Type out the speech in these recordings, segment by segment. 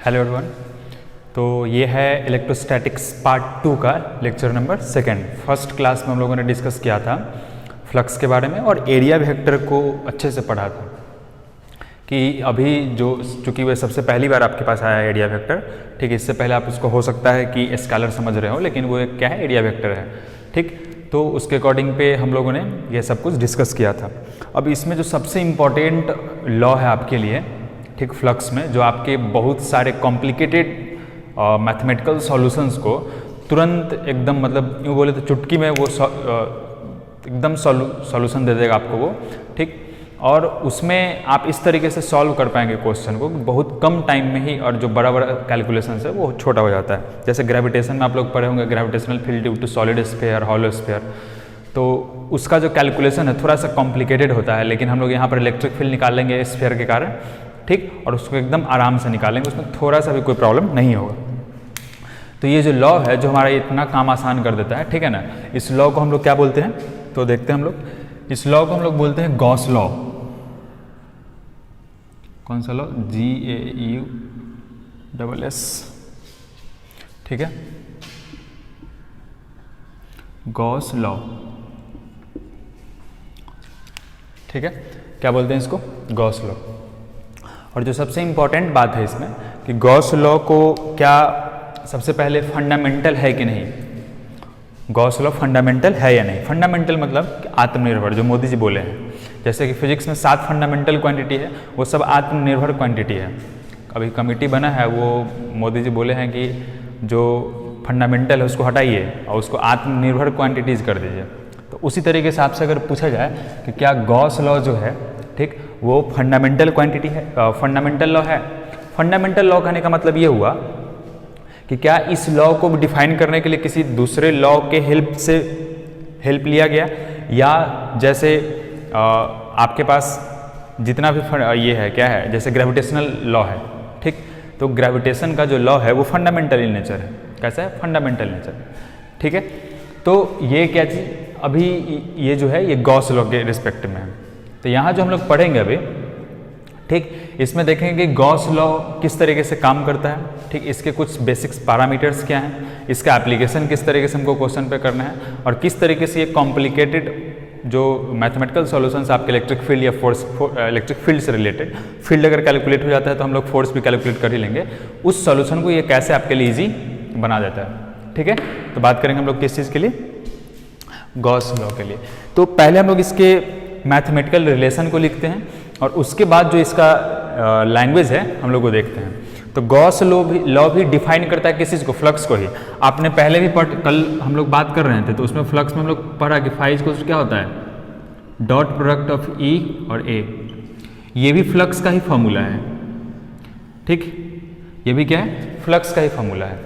Hello everyone. तो ये है इलेक्ट्रोस्टैटिक्स पार्ट 2 का लेक्चर नंबर 2। फर्स्ट क्लास में हम लोगों ने डिस्कस किया था फ्लक्स के बारे में और एरिया वेक्टर को अच्छे से पढ़ा था कि अभी जो चूँकि वह सबसे पहली बार आपके पास आया है एरिया वेक्टर, ठीक है। इससे पहले आप उसको हो सकता है कि स्केलर समझ रहे हो, लेकिन वो क्या है, एरिया वेक्टर है, ठीक। तो उसके अकॉर्डिंग पे हम लोगों ने ये सब कुछ डिस्कस किया था। अब इसमें जो सबसे इम्पॉर्टेंट लॉ है आपके लिए, ठीक, फ्लक्स में, जो आपके बहुत सारे कॉम्प्लिकेटेड मैथमेटिकल सॉल्यूशंस को तुरंत एकदम मतलब यूँ बोले तो चुटकी में वो एकदम सॉल्यूशन दे देगा आपको वो, ठीक। और उसमें आप इस तरीके से सॉल्व कर पाएंगे क्वेश्चन को बहुत कम टाइम में ही, और जो बड़ा बड़ा कैलकुलेशन है वो छोटा हो जाता है। जैसे ग्रेविटेशन में आप लोग पढ़े होंगे, gravitational field due to solid sphere, hollow sphere, तो उसका जो कैलकुलेशन है थोड़ा सा कॉम्प्लिकेटेड होता है, लेकिन हम लोग यहाँ पर इलेक्ट्रिक फील्ड निकालेंगे स्फीयर के कारण, ठीक, और उसको एकदम आराम से निकालेंगे, उसमें थोड़ा सा भी कोई प्रॉब्लम नहीं होगा। तो ये जो लॉ है जो हमारा इतना काम आसान कर देता है, ठीक है ना, इस लॉ को हम लोग क्या बोलते हैं, तो देखते हैं हम लोग। इस लॉ को हम लोग बोलते हैं गॉस लॉ। कौन सा लॉ? GAUSS, ठीक है, गॉस लॉ, ठीक है। क्या बोलते हैं इसको? Gauss law. और जो सबसे इम्पॉर्टेंट बात है इसमें कि गॉस लॉ को क्या सबसे पहले फंडामेंटल है कि नहीं, गॉस लॉ फंडामेंटल है या नहीं। फंडामेंटल मतलब आत्मनिर्भर, जो मोदी जी बोले हैं। जैसे कि फिजिक्स में 7 फंडामेंटल क्वांटिटी है, वो सब आत्मनिर्भर क्वांटिटी है। अभी कमेटी बना है, वो मोदी जी बोले हैं कि जो फंडामेंटल है उसको हटाइए और उसको आत्मनिर्भर क्वांटिटीज़ कर दीजिए। तो उसी तरीके से आपसे अगर पूछा जाए कि क्या गॉस लॉ जो है, ठीक, वो फंडामेंटल क्वांटिटी है, फंडामेंटल लॉ है। फंडामेंटल लॉ कहने का मतलब ये हुआ कि क्या इस लॉ को डिफाइन करने के लिए किसी दूसरे लॉ के हेल्प लिया गया, या जैसे आपके पास जितना भी ये है, क्या है, जैसे ग्रेविटेशनल लॉ है, ठीक, तो ग्रेविटेशन का जो लॉ है वो फंडामेंटल इन नेचर है। कैसा है? फंडामेंटल नेचर, ठीक है। तो ये क्या चीज़, अभी ये जो है ये गॉस लॉ के रिस्पेक्ट में है। तो यहाँ जो हम लोग पढ़ेंगे अभी, ठीक, इसमें देखेंगे कि गॉस लॉ किस तरीके से काम करता है, ठीक, इसके कुछ बेसिक्स पैरामीटर्स क्या हैं, इसका एप्लीकेशन किस तरीके से हमको क्वेश्चन पे करना है, और किस तरीके से ये कॉम्प्लिकेटेड जो मैथमेटिकल सॉल्यूशंस आपके इलेक्ट्रिक फील्ड या फोर्स, इलेक्ट्रिक फील्ड से रिलेटेड, फील्ड अगर कैलकुलेट हो जाता है तो हम लोग फोर्स भी कैलकुलेट कर ही लेंगे, उस सॉल्यूशन को ये कैसे आपके लिए ईजी बना देता है, ठीक है। तो बात करेंगे हम लोग किस चीज़ के लिए, गॉस लॉ के लिए। तो पहले हम लोग इसके मैथमेटिकल रिलेशन को लिखते हैं और उसके बाद जो इसका लैंग्वेज है हम लोग को देखते हैं। तो गॉस लॉ भी डिफाइन करता है किस चीज़ को, फ्लक्स को ही। आपने पहले भी कल हम लोग बात कर रहे थे, तो उसमें फ्लक्स में हम लोग पढ़ा कि फाई इक्वल्स क्या होता है, डॉट प्रोडक्ट ऑफ ई और ए। ये भी फ्लक्स का ही फॉर्मूला है, ठीक, ये भी क्या है, फ्लक्स का ही फॉर्मूला है।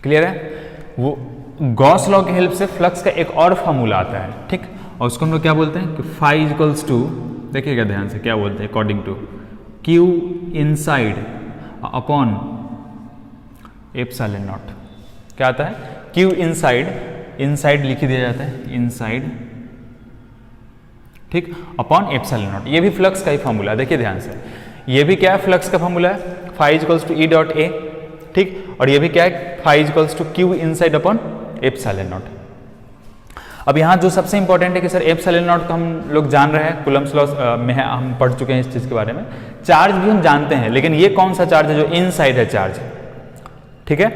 क्लियर है? वो गॉस लॉ की हेल्प से फ्लक्स का एक और फॉर्मूला आता है, ठीक, और उसको हम लोग क्या बोलते हैं कि फाई इक्वल्स टू, देखिएगा ध्यान से, क्या बोलते हैं, according to Q inside upon epsilon naught. क्या आता है? क्यू इनसाइड, इनसाइड लिख दिया जाता है, इनसाइड, ठीक, अपॉन एप्सिलॉन नॉट। ये भी फ्लक्स का ही फॉर्मूला है, देखिए ध्यान से, ये भी क्या है, फ्लक्स का फॉर्मूला है, phi equals to E dot A, ठीक, और ये भी क्या है, phi equals to Q inside upon epsilon naught. अब यहाँ जो सबसे इंपॉर्टेंट है कि सर एप्सिलॉन नॉट को हम लोग जान रहे हैं, कूलम्ब्स लॉ में है, हम पढ़ चुके हैं इस चीज़ के बारे में। चार्ज भी हम जानते हैं, लेकिन ये कौन सा चार्ज है जो इनसाइड है चार्ज, ठीक है,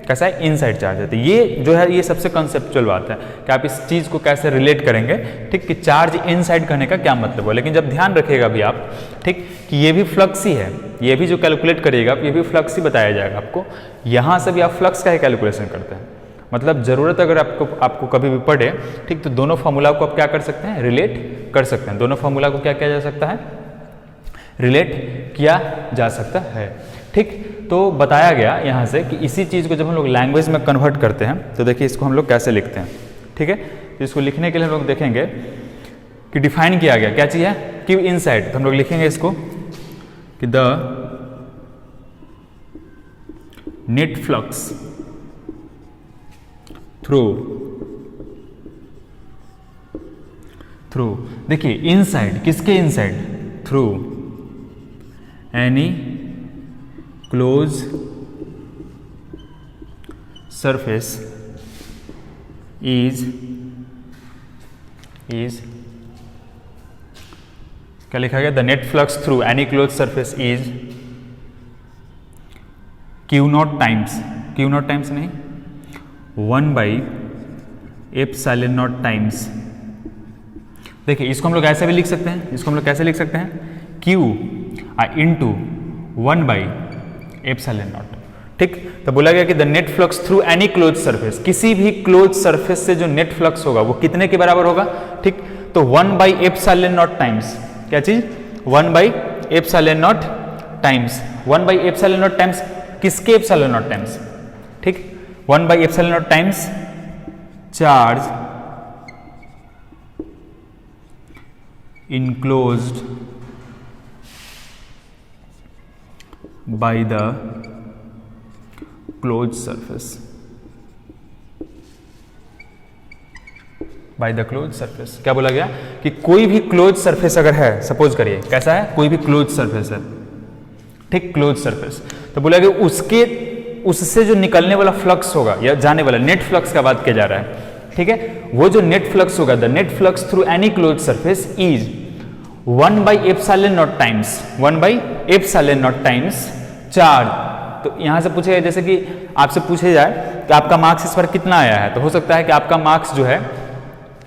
कैसा है, इनसाइड चार्ज है। तो ये जो है ये सबसे कंसेप्चुअल बात है कि आप इस चीज़ को कैसे रिलेट करेंगे, ठीक, कि चार्ज इनसाइड कहने का क्या मतलब है। लेकिन जब ध्यान रखिएगा अभी आप, ठीक, कि ये भी फ्लक्स ही है, ये भी जो कैलकुलेट करिएगा ये भी फ्लक्स ही बताया जाएगा आपको। यहाँ से भी आप फ्लक्स का ही कैलकुलेशन करते हैं, मतलब ज़रूरत अगर आपको कभी भी पड़े, ठीक, तो दोनों फार्मूला को आप क्या कर सकते हैं, रिलेट कर सकते हैं। दोनों फार्मूला को क्या किया जा सकता है, रिलेट किया जा सकता है, ठीक। तो बताया गया यहाँ से कि इसी चीज़ को जब हम लोग लैंग्वेज में कन्वर्ट करते हैं तो देखिए इसको हम लोग कैसे लिखते हैं, ठीक है। तो इसको लिखने के लिए हम लोग देखेंगे कि डिफाइन किया गया क्या चीज़ है, क्यू इनसाइड। तो हम लोग लिखेंगे इसको कि द नेट फ्लक्स थ्रू, देखिए इनसाइड, किसके inside, through any close surface is क्या लिखा गया, the net flux through any close surface is Q0 times नहीं 1/ε0 टाइम्स। देखिए इसको हम लोग ऐसे भी लिख सकते हैं, इसको हम लोग कैसे लिख सकते हैं, Q इंटू 1/ε0। ठीक, तो बोला गया कि the net flux through any close surface, किसी भी क्लोज सरफेस से जो नेट फ्लक्स होगा वो कितने के बराबर होगा। ठीक, तो 1/ε0 टाइम्स क्या चीज, 1/ε0 टाइम्स, 1/ε0 टाइम्स किसके ε0 टाइम्स। ठीक, 1/ε0 times charge enclosed by the closed surface, क्या बोला गया कि कोई भी क्लोज सरफेस अगर है, सपोज करिए कैसा है, कोई भी क्लोज सरफेस है, ठीक, क्लोज सरफेस, तो बोला गया उससे जो निकलने वाला फ्लक्स होगा या जाने वाला नेट फ्लक्स का बात किया जा रहा है। ठीक है, वो जो नेट फ्लक्स होगा, the net flux through any close surface is 1/ε0 times charge. तो यहां से पूछेगा, जैसे कि आपसे पूछे जाए कि आपका मार्क्स इस बार कितना आया है, तो हो सकता है कि आपका मार्क्स जो है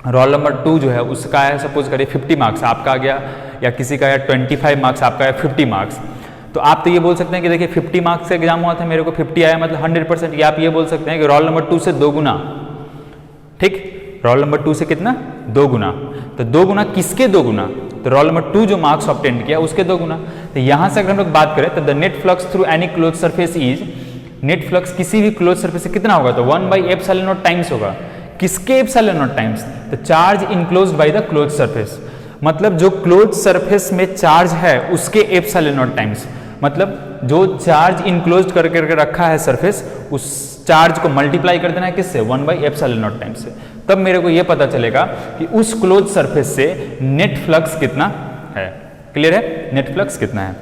रोल नंबर 2 जो है उसका है, सपोज करिए 50 मार्क्स आपका आ गया, या किसी का है 25 मार्क्स, आपका है 50 मार्क्स। तो आप तो ये बोल सकते हैं कि देखिए 50 मार्क्स का एग्जाम हुआ था, मेरे को 50 आया, मतलब 100%। या आप ये बोल सकते हैं कि रोल नंबर 2 से 2 गुना, ठीक, रोल नंबर 2 से कितना, 2 गुना। तो 2 गुना किसके 2 गुना, तो रोल नंबर 2 जो मार्क्स ऑब्टेन किया उसके 2 गुना। तो यहां से अगर हम लोग बात करें तो the net flux through any close surface is, net flux किसी भी क्लोज सरफेस से कितना होगा, तो 1/ε0 टाइम्स होगा, किसके ε0 टाइम्स, तो charge enclosed by the close surface, मतलब जो क्लोज सरफेस में चार्ज है उसके ε0 टाइम्स, मतलब जो चार्ज इनक्लोज करके रखा है सरफेस, उस चार्ज को मल्टीप्लाई कर देना है किससे, 1/ε0 टाइम्स से। तब मेरे को यह पता चलेगा कि उस क्लोज सरफेस से नेट फ्लक्स कितना है। क्लियर है, नेट फ्लक्स कितना है।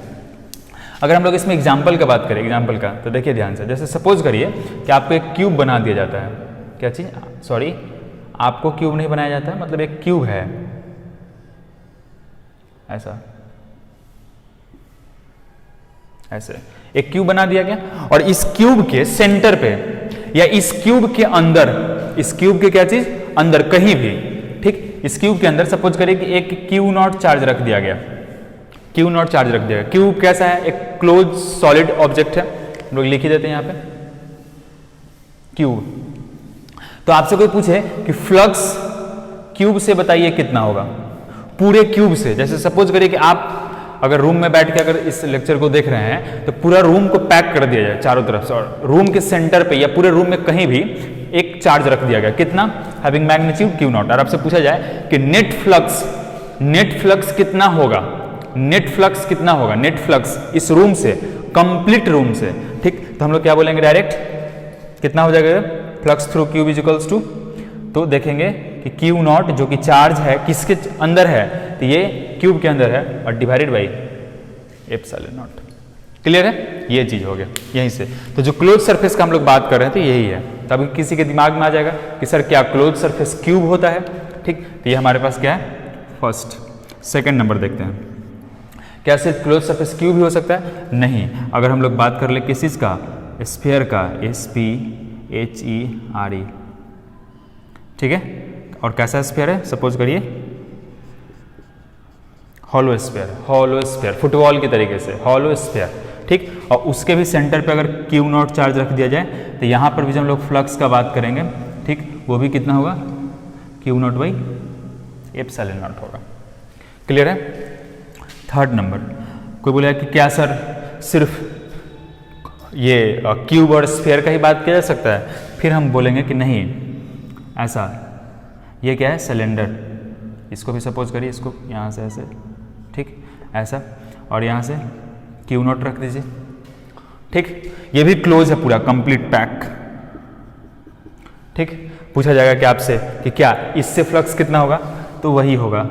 अगर हम लोग इसमें एग्जाम्पल का बात करें, एग्जाम्पल का, तो देखिए ध्यान से, जैसे सपोज करिए कि आपको एक क्यूब बना दिया जाता है, क्या चीज, सॉरी आपको क्यूब नहीं बनाया जाता है, मतलब एक क्यूब है ऐसा, ऐसे एक क्यूब बना दिया गया, और इस क्यूब के सेंटर पे या इस क्यूब के अंदर, इस क्यूब के क्या चीज अंदर कहीं भी, ठीक, इस क्यूब के अंदर सपोज करिए कि एक Q0 चार्ज रख दिया गया, Q0 चार्ज रख दिया गया। क्यूब कैसा है, एक क्लोज सॉलिड ऑब्जेक्ट है, हम लोग लिख ही देते हैं यहाँ पे क्यूब। तो आपसे कोई पूछे कि फ्लक्स क्यूब से बताइए कितना होगा, पूरे क्यूब से, जैसे सपोज करिए कि आप अगर रूम में बैठ के अगर इस लेक्चर को देख रहे हैं तो पूरा रूम को पैक कर दिया जाए चारों तरफ से, और रूम के सेंटर पे या पूरे रूम में कहीं भी एक चार्ज रख दिया गया, कितना, हैविंग मैग्नीट्यूड Q0। और आपसे पूछा जाए कि नेट फ्लक्स कितना होगा, नेट फ्लक्स कितना होगा, नेट फ्लक्स इस रूम से, कंप्लीट रूम से, ठीक, तो हम लोग क्या बोलेंगे, डायरेक्ट कितना हो जाएगा, flux through cube is equals to, तो देखेंगे कि Q0 जो कि चार्ज है किसके अंदर है, तो ये क्यूब के अंदर है, और डिवाइडेड बाई ε0। क्लियर है, ये चीज हो गया यहीं से। तो जो क्लोज सरफेस का हम लोग बात कर रहे हैं तो यही है। तब किसी के दिमाग में आ जाएगा कि सर क्या क्लोज सरफेस क्यूब होता है, ठीक, तो ये हमारे पास क्या है, फर्स्ट। सेकंड नंबर देखते हैं, क्या सिर्फ क्लोज सरफेस क्यूब ही हो सकता है, नहीं। अगर हम लोग बात कर ले किस चीज का, स्फीयर का, SPHERE, ठीक है, और कैसा स्फीयर है, सपोज करिए हॉलो स्फीयर, फुटबॉल के तरीके से हॉलो स्फीयर, ठीक, और उसके भी सेंटर पे अगर Q0 चार्ज रख दिया जाए तो यहाँ पर भी जब हम लोग फ्लक्स का बात करेंगे, ठीक, वो भी कितना होगा, Q0/ε0 होगा। क्लियर है। थर्ड नंबर, कोई बोलेगा कि क्या सर सिर्फ ये क्यूब और स्फीयर का ही बात किया जा सकता है, फिर हम बोलेंगे कि नहीं, ऐसा, ये क्या है, सिलेंडर, इसको भी सपोज करिए, इसको यहाँ से ऐसे, ठीक, ऐसा, और यहाँ से Q0 रख दीजिए, ठीक, ये भी क्लोज है पूरा, कंप्लीट पैक, ठीक। पूछा जाएगा कि आपसे कि क्या इससे फ्लक्स कितना होगा, तो वही होगा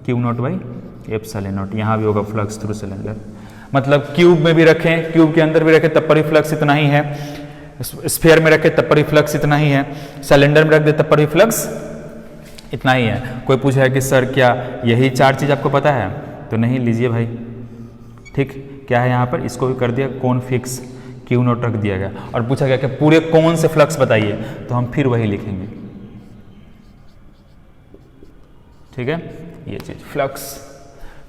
Q0/ε0, यहाँ भी होगा फ्लक्स थ्रू सिलेंडर। मतलब क्यूब में भी रखें, क्यूब के अंदर भी रखें तब पर भी फ्लक्स इतना ही है, स्फीयर में रखें तब पर भी फ्लक्स इतना ही है, सिलेंडर में रख दे तब पर भी फ्लक्स इतना ही है। कोई पूछा है कि सर क्या यही 4 चीज़ आपको पता है, तो नहीं, लीजिए भाई, ठीक, क्या है यहाँ पर, इसको भी कर दिया कोन फिक्स, क्यू नॉट रख दिया गया, और पूछा गया कि पूरे कोन से फ्लक्स बताइए, तो हम फिर वही लिखेंगे, ठीक है, ये चीज फ्लक्स,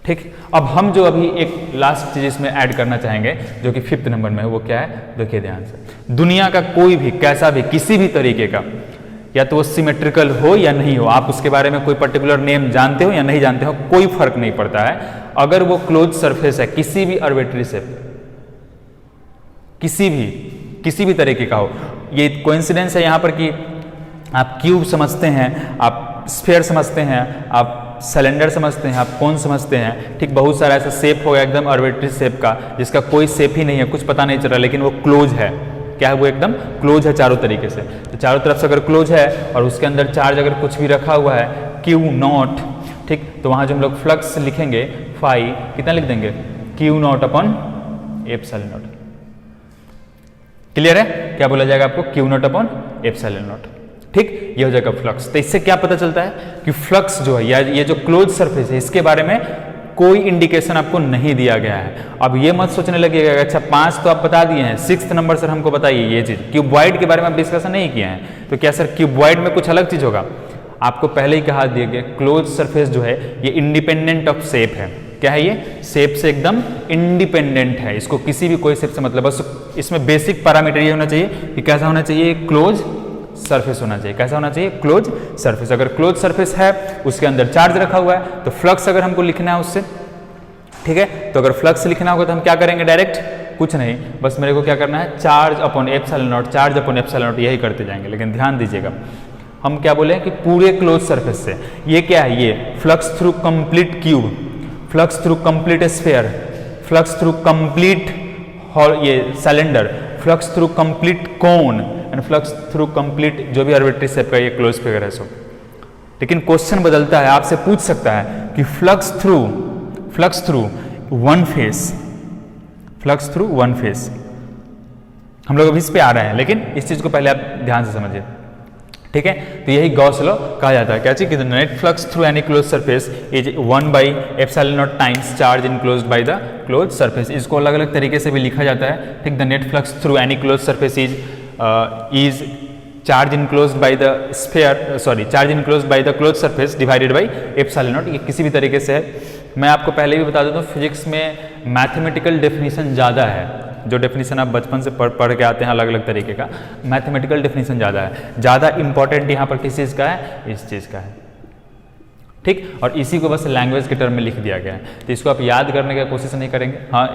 ठीक। अब हम जो अभी एक लास्ट चीज इसमें ऐड करना चाहेंगे जो कि 5th नंबर में है, वो क्या है, देखिए ध्यान से। दुनिया का कोई भी कैसा भी किसी भी तरीके का, या तो वो सिमेट्रिकल हो या नहीं हो, आप उसके बारे में कोई पर्टिकुलर नेम जानते हो या नहीं जानते हो, कोई फर्क नहीं पड़ता है, अगर वो क्लोज सरफेस है किसी भी आर्बिट्ररी शेप, किसी भी तरीके का हो। ये कोइंसिडेंस है यहाँ पर कि आप क्यूब समझते हैं, आप स्फीयर समझते हैं, आप सिलेंडर समझते हैं, आप कोन समझते हैं, ठीक, बहुत सारा ऐसा शेप होगा एकदम आर्बिट्ररी शेप का जिसका कोई शेप ही नहीं है, कुछ पता नहीं चल रहा, लेकिन वो क्लोज है, क्या है, वो एकदम क्लोज है चारों तरीके से। तो चारों तरफ से अगर क्लोज है और उसके अंदर चार्ज अगर कुछ भी रखा हुआ है क्यू नॉट, ठीक, तो वहाँ जो हम लोग फ्लक्स लिखेंगे फाई कितना लिख देंगे, Q not upon epsilon not. Clear है, क्या बोला जाएगा आपको, Q not upon epsilon not, ठीक, ये हो जाएगा फ्लक्स। तो इससे क्या पता चलता है कि फ्लक्स जो है या ये जो क्लोज सरफेस है इसके बारे में कोई इंडिकेशन आपको नहीं दिया गया है। अब ये मत सोचने लगिएगा अच्छा 5 तो आप बता दिए हैं, 6th नंबर सर हमको बताइए ये चीज, क्यूबॉइड के बारे में आप डिस्कशन नहीं किए हैं, तो क्या सर क्यूबॉइड में कुछ अलग चीज होगा, आपको पहले ही कहा दिया गया क्लोज सरफेस जो है ये इंडिपेंडेंट ऑफ शेप है, क्या है ये, शेप से एकदम इंडिपेंडेंट है, इसको किसी भी कोई शेप से मतलब, बस इसमें बेसिक पैरामीटर ये होना चाहिए कि कैसा होना चाहिए, क्लोज सरफेस होना चाहिए, कैसा होना चाहिए, क्लोज सरफेस। अगर क्लोज सरफेस है उसके अंदर चार्ज रखा हुआ है तो फ्लक्स अगर हमको लिखना है उससे, ठीक है, तो अगर फ्लक्स लिखना होगा तो हम क्या करेंगे, डायरेक्ट कुछ नहीं, बस मेरे को क्या करना है, charge upon epsilon not, charge upon epsilon not, यही करते जाएंगे। लेकिन ध्यान दीजिएगा हम क्या बोले कि पूरे क्लोज सरफेस से, ये क्या है, ये flux through complete cube, flux through complete sphere, flux through complete ये cylinder, flux through complete cone and flux through complete जो भी आर्बिट्ररी शेप का ये क्लोज फिगर है सब। लेकिन क्वेश्चन बदलता है, आपसे पूछ सकता है कि flux through one face, flux through one face, हम लोग अभी इस पे आ रहे हैं, लेकिन इस चीज को पहले आप ध्यान से समझिए, ठीक है। तो यही गॉस लॉ कहा जाता है, क्या चीज, कि the net flux through any close surface is 1/ε0 times charge enclosed by the close surface. इसको अलग अलग तरीके से भी लिखा जाता है, ठीक, the net flux through any close surface is charge enclosed by the sphere, sorry, charge enclosed by the close surface divided by epsilon not. ये किसी भी तरीके से है। मैं आपको पहले भी बता देता हूँ, फिजिक्स में मैथमेटिकल डेफिनेशन ज़्यादा है, जो डेफिनेशन आप बचपन से पढ़ के आते हैं अलग अलग तरीके का, मैथमेटिकल डेफिनेशन ज़्यादा है, ज़्यादा इंपॉर्टेंट यहाँ पर किस चीज़ का है, इस चीज़ का है, ठीक, और इसी को बस लैंग्वेज के टर्म में लिख दिया गया है। तो इसको आप याद करने की कोशिश नहीं करेंगे, हाँ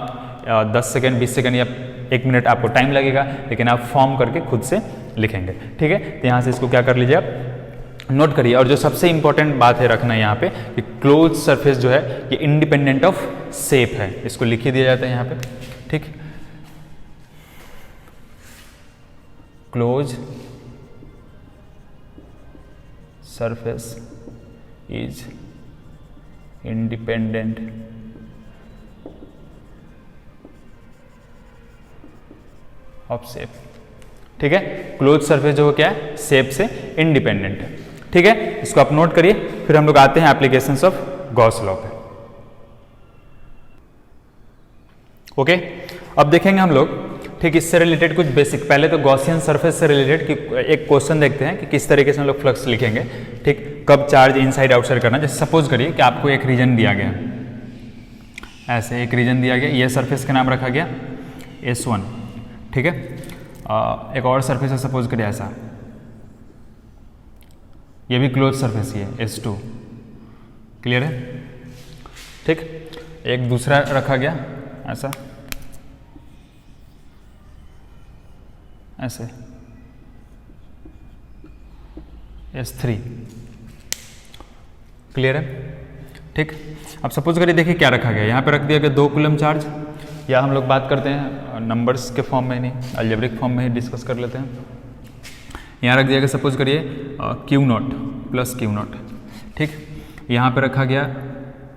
10 सेकेंड 20 सेकेंड या 1 मिनट आपको टाइम लगेगा, लेकिन आप फॉर्म करके खुद से लिखेंगे, ठीक है। तो यहाँ से इसको क्या कर लीजिए, आप नोट करिए। और जो सबसे इंपॉर्टेंट बात है रखना यहाँ पे कि क्लोज सरफेस जो है ये इंडिपेंडेंट ऑफ शेप है, इसको लिख ही दिया जाता है यहाँ पे, ठीक, close surface is independent of shape, ठीक है। क्लोज सरफेस जो क्या है, शेप से इंडिपेंडेंट है, ठीक है। इसको आप नोट करिए। फिर हम लोग आते हैं एप्लीकेशंस ऑफ गॉस लॉ पे, ओके। अब देखेंगे हम लोग, ठीक, इससे रिलेटेड कुछ बेसिक, पहले तो गॉसियन सरफेस से रिलेटेड एक क्वेश्चन देखते हैं कि किस तरीके से हम लोग फ्लक्स लिखेंगे, ठीक, कब चार्ज इनसाइड आउटसाइड करना। जैसे सपोज करिए कि आपको एक रीजन दिया गया, ऐसे एक रीजन दिया गया, ये सरफेस का नाम रखा गया S1, ठीक है। एक और सरफेस है सपोज करिए ऐसा, ये भी क्लोज सरफेस ही है S2, क्लियर है, ठीक। एक दूसरा रखा गया ऐसा, ऐसे S3, क्लियर है, ठीक। अब सपोज करिए, देखिए क्या रखा गया, यहाँ पे रख दिया गया 2 कूलम चार्ज, या हम लोग बात करते हैं नंबर्स के फॉर्म में नहीं, अलजेब्रिक फॉर्म में ही डिस्कस कर लेते हैं। यहाँ रख दिया गया सपोज करिए Q not plus Q not, ठीक। यहाँ पे रखा गया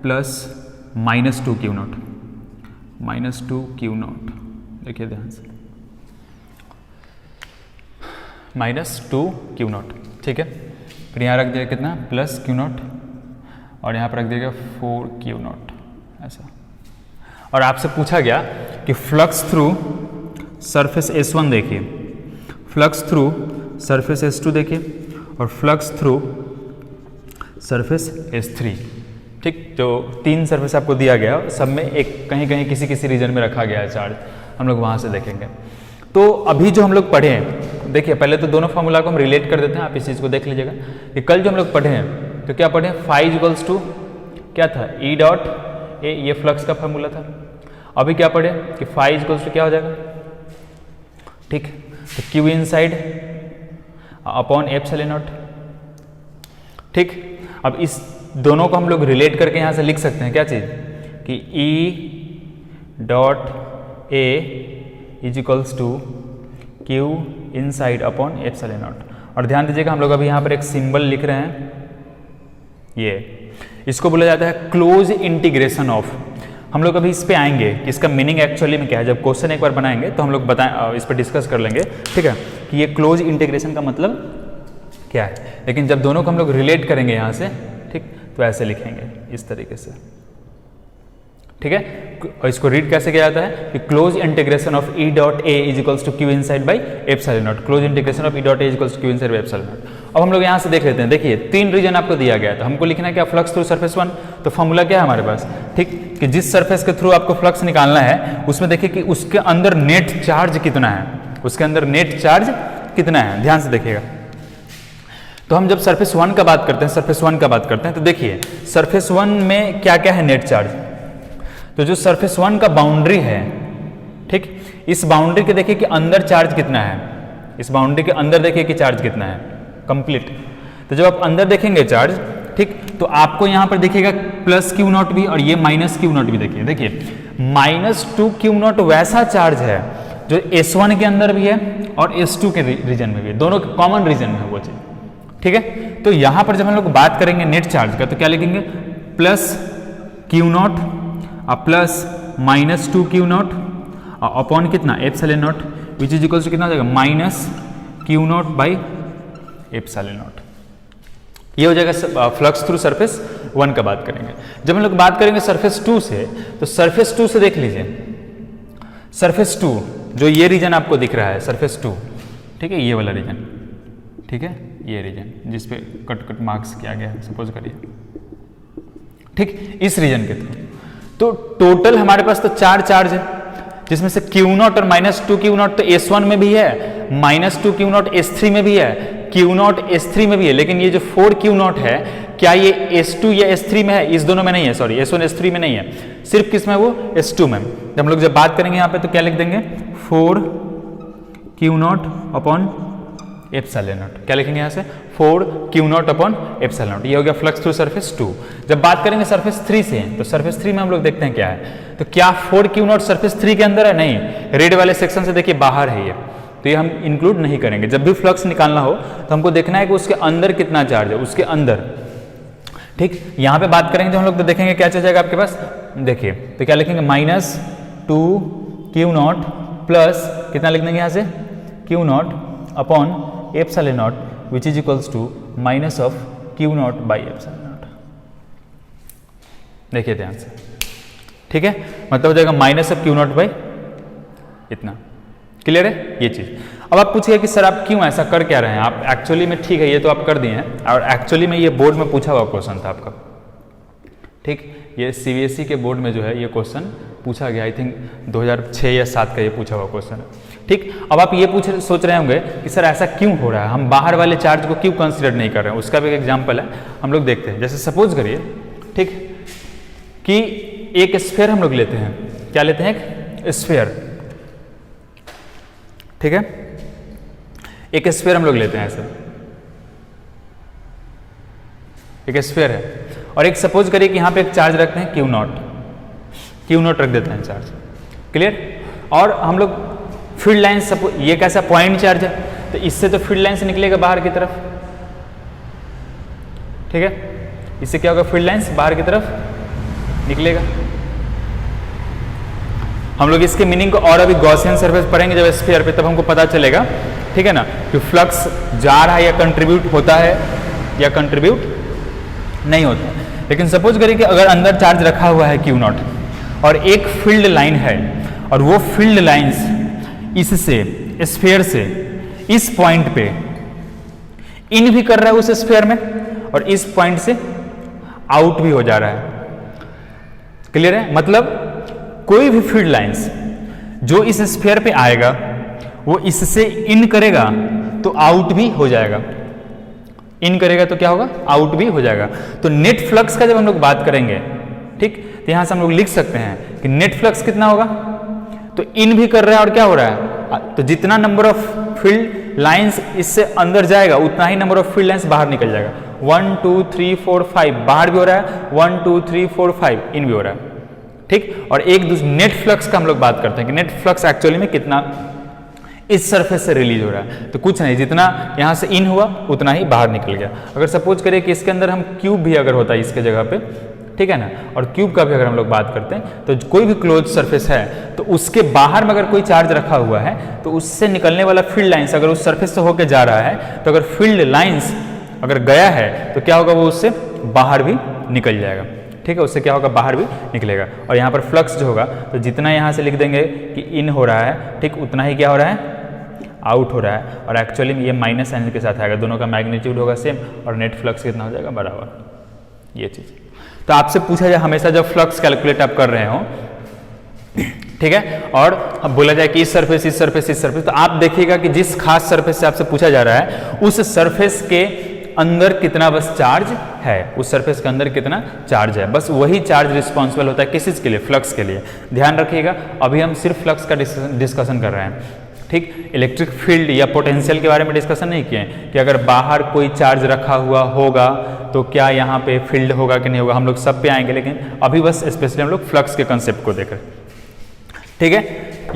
प्लस -2 Q नॉट, -2q0, देखिए ध्यान से, -2q0, ठीक है। फिर यहाँ रख दिया कितना +q0 और यहाँ पर रख दिया 4q0 ऐसा। और आपसे पूछा गया कि फ्लक्स थ्रू सरफेस S1 देखिए, फ्लक्स थ्रू सरफेस S2 देखिए और फ्लक्स थ्रू सरफेस S3, ठीक। जो 3 सरफेस आपको दिया गया सब में एक कहीं कहीं किसी किसी रीजन में रखा गया है चार्ज, हम लोग वहाँ से देखेंगे। तो अभी जो हम लोग पढ़े हैं, देखिए पहले तो दोनों फॉर्मूला को हम रिलेट कर देते हैं, आप इस चीज़ को देख लीजिएगा कि कल जो हम लोग पढ़े हैं तो क्या पढ़े, फाई इक्वल्स टू क्या था, E डॉट A, ये फ्लक्स का फॉर्मूला था। अभी क्या पढ़े कि फाई इक्वल्स टू क्या हो जाएगा, ठीक, तो Q inside upon epsilon not, ठीक। अब इस दोनों को हम लोग रिलेट करके यहाँ से लिख सकते हैं क्या चीज़ कि E dot A is equals to Q inside upon epsilon naught. और ध्यान दीजिएगा हम लोग अभी यहाँ पर एक सिंबल लिख रहे हैं, ये इसको बोला जाता है क्लोज इंटीग्रेशन ऑफ। हम लोग अभी इस पे आएंगे कि इसका मीनिंग एक्चुअली में क्या है, जब क्वेश्चन एक बार बनाएंगे तो हम लोग इस पर डिस्कस कर लेंगे, ठीक है, कि ये क्लोज इंटीग्रेशन का मतलब क्या है। लेकिन जब दोनों को हम लोग रिलेट करेंगे यहाँ से, ठीक, तो ऐसे लिखेंगे इस तरीके से, ठीक है। और इसको रीड कैसे किया जाता है कि close integration of E dot A is equals to Q inside by epsilon naught, close integration of E dot A is equals to Q inside by epsilon naught. अब हम लोग यहाँ से देख लेते हैं, देखिए 3 रीजन आपको दिया गया है, तो हमको लिखना है क्या, फ्लक्स थ्रू सरफेस 1, तो फॉर्मूला क्या है हमारे पास, ठीक, कि जिस सरफेस के थ्रू आपको फ्लक्स निकालना है उसमें देखिए कि उसके अंदर नेट चार्ज कितना है, उसके अंदर नेट चार्ज कितना है, ध्यान से देखिएगा। तो हम जब सरफेस 1 का बात करते हैं, सरफेस 1 का बात करते हैं, तो देखिए सरफेस 1 में क्या क्या है नेट चार्ज, तो जो सरफेस 1 का बाउंड्री है, ठीक, इस बाउंड्री के देखिए कि अंदर चार्ज कितना है, इस बाउंड्री के अंदर देखिए कि चार्ज कितना है कंप्लीट। तो जब आप अंदर देखेंगे चार्ज, ठीक, तो आपको यहाँ पर देखिएगा +q0 भी और ये -q0 भी देखिए, देखिए -2q0 वैसा चार्ज है जो S1 के अंदर भी है और S2 के रीजन में भी है, दोनों के कॉमन रीजन में है वो चीज, ठीक है। तो यहाँ पर जब हम लोग बात करेंगे नेट चार्ज का तो क्या लिखेंगे, +q0 प्लस -2q0 अपॉन कितना epsilon naught which is equals to कितना हो जाएगा -q0 बाई एप्सिलॉन नॉट। ये हो जाएगा फ्लक्स थ्रू सरफेस 1 का बात करेंगे। जब हम लोग बात करेंगे सरफेस 2 से, तो सरफेस 2 से देख लीजिए, सरफेस 2 जो ये रीजन आपको दिख रहा है सरफेस 2, ठीक है, ये वाला रीजन, ठीक है, ये रीजन जिसपे कट कट मार्क्स किया गया है सपोज करिए, ठीक, इस रीजन के थ्रू। तो टोटल हमारे पास तो 4 चार्ज है, जिसमें से Q0 और -2q0 तो S1 में भी है, -2q0 S3 में भी है, Q0 S3 में भी है, लेकिन ये जो 4q0 है क्या ये S2 या S3 में है, इस दोनों में नहीं है, सॉरी S1 S3 में नहीं है, सिर्फ किस में, वो S2 में। जब हम लोग जब बात करेंगे यहाँ पे तो क्या लिख देंगे 4q0 अपॉन एप्सिलॉन नॉट, क्या लिखेंगे यहाँ से 4q0 अपॉन एप्सिलॉन नॉट। ये हो गया फ्लक्स थ्रू सरफेस 2। जब बात करेंगे सरफेस 3 से, तो सरफेस 3 में हम लोग देखते हैं क्या है, तो क्या 4q0 सरफेस 3 के अंदर है, नहीं, रेड वाले सेक्शन से देखिए बाहर है ये, तो ये हम इंक्लूड नहीं करेंगे। जब भी फ्लक्स निकालना हो तो हमको देखना है कि उसके अंदर कितना चार्ज है, उसके अंदर, ठीक। यहाँ पे बात करेंगे तो हम लोग तो देखेंगे क्या चीज आएगा आपके पास, देखिए तो क्या लिखेंगे -2q0 प्लस कितना लिख देंगे यहाँ से q0 upon epsilon naught which is equals to -q0 by epsilon naught. देखिए ध्यान से, ठीक है, मतलब हो जाएगा -q0 बाई इतना। क्लियर है ये चीज। अब आप पूछिए कि सर आप क्यों ऐसा कर क्या रहे हैं, आप एक्चुअली में, ठीक है ये तो आप कर दिए हैं, और एक्चुअली में ये बोर्ड में पूछा हुआ क्वेश्चन था आपका, ठीक, ये CBSE के बोर्ड में जो है ये क्वेश्चन पूछा गया, आई थिंक 2006 या 7 का ये पूछा हुआ क्वेश्चन है, ठीक। अब आप ये सोच रहे होंगे कि सर ऐसा क्यों हो रहा है, हम बाहर वाले चार्ज को क्यों कंसिडर नहीं कर रहे हैं, उसका भी एक एग्जाम्पल है, हम लोग देखते हैं। जैसे सपोज करिए, ठीक, कि एक स्फीयर हम लोग लेते हैं, क्या लेते हैं, एक स्फीयर, ठीक है, एक स्फीयर हम लोग लेते हैं ऐसे, एक स्फीयर है, और एक सपोज करिए कि यहाँ पे एक चार्ज रखते हैं Q0 रख देते हैं चार्ज, क्लियर। और हम लोग फील्ड लाइन, सपोज ये कैसा पॉइंट चार्ज है, तो इससे तो फील्ड लाइन से निकलेगा बाहर की तरफ, ठीक है, इससे क्या होगा, फील्ड लाइन बाहर की तरफ निकलेगा। हम लोग इसके मीनिंग को और अभी गॉसियन सरफेस पढ़ेंगे जब स्फीयर पे, तब हमको पता चलेगा, ठीक है ना, कि फ्लक्स जा रहा है या कंट्रीब्यूट होता है या कंट्रीब्यूट नहीं होता है। लेकिन सपोज करिए कि अगर अंदर चार्ज रखा हुआ है Q नॉट और एक फील्ड लाइन है और वो फील्ड लाइंस इससे स्फीयर से इस पॉइंट पे इन भी कर रहा है उस स्फीयर में और इस पॉइंट से आउट भी हो जा रहा है। क्लियर है? मतलब कोई भी फील्ड लाइंस जो इस स्फीयर पे आएगा वो इससे इन करेगा तो आउट भी हो जाएगा, इन करेगा तो क्या होगा, आउट भी हो जाएगा। तो नेट फ्लक्स का जब हम लोग बात करेंगे, ठीक, तो यहां से हम लोग लिख सकते हैं कि नेट फ्लक्स कितना होगा, तो इन भी कर रहा है और क्या हो रहा है, तो जितना नंबर ऑफ फील्ड लाइंस इससे अंदर जाएगा उतना ही नंबर ऑफ फील्ड लाइंस बाहर निकल जाएगा। 1 2 3 4 5 बाहर भी हो रहा है, 1 2 3 4 5 इन भी हो रहा है, ठीक। और एक दूसरे नेट फ्लक्स का हम लोग बात करते हैं कि नेट फ्लक्स एक्चुअली में कितना इस सरफेस से रिलीज हो रहा है, तो कुछ नहीं, जितना यहाँ से इन हुआ उतना ही बाहर निकल गया। अगर सपोज करें कि इसके अंदर हम क्यूब भी अगर होता है इसके जगह पे, ठीक है ना, और क्यूब का भी अगर हम लोग बात करते हैं तो कोई भी क्लोज सरफेस है तो उसके बाहर में अगर कोई चार्ज रखा हुआ है तो उससे निकलने वाला फील्ड लाइंस अगर उस सरफेस से होकर जा रहा है तो अगर फील्ड लाइंस अगर गया है तो क्या होगा, वो उससे बाहर भी निकल जाएगा, ठीक है, उससे क्या होगा, बाहर भी निकलेगा। और यहाँ पर फ्लक्स जो होगा तो जितना यहाँ से लिख देंगे कि इन हो रहा है, ठीक, उतना ही क्या हो रहा है, आउट हो रहा है। और एक्चुअली में ये माइनस साइन के साथ आएगा, दोनों का मैग्नीट्यूड होगा सेम और नेट फ्लक्स कितना हो जाएगा, बराबर, ये चीज़। तो आपसे पूछा जाए हमेशा जब फ्लक्स कैलकुलेट आप कर रहे हो, ठीक है, और अब बोला जाए कि इस सरफेस इस सरफेस इस सरफेस, तो आप देखिएगा कि जिस खास सरफेस से आपसे पूछा जा रहा है उस सरफेस के अंदर कितना बस चार्ज है, उस सरफेस के अंदर कितना चार्ज है, बस वही चार्ज रिस्पॉन्सिबल होता है किस चीज़ के लिए, फ्लक्स के लिए। ध्यान रखिएगा, अभी हम सिर्फ फ्लक्स का डिस्कशन कर रहे हैं, ठीक। इलेक्ट्रिक फील्ड या पोटेंशियल के बारे में डिस्कशन नहीं किए कि अगर बाहर कोई चार्ज रखा हुआ होगा तो क्या यहाँ पे फील्ड होगा कि नहीं होगा, हम लोग सब पे आएंगे, लेकिन अभी बस स्पेशली हम लोग फ्लक्स के कंसेप्ट को देख रहे हैं, ठीक है,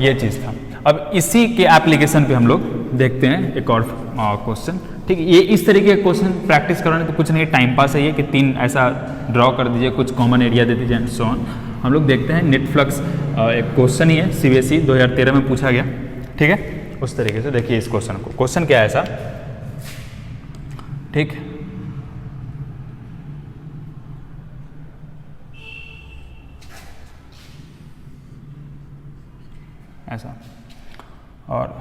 ये चीज़ था। अब इसी के एप्लीकेशन पे हम लोग देखते हैं एक और क्वेश्चन, ठीक है। ये इस तरीके के क्वेश्चन प्रैक्टिस कराने तो कुछ नहीं, टाइम पास है ये कि 3 ऐसा ड्रॉ कर दीजिए, कुछ कॉमन एरिया दे दीजिए एंड सो ऑन। हम लोग देखते हैं नेट फ्लक्स, एक क्वेश्चन ही है, CBSE 2013 में पूछा गया, ठीक है। उस तरीके से देखिए इस क्वेश्चन को, क्वेश्चन क्या है ऐसा, ठीक, ऐसा, और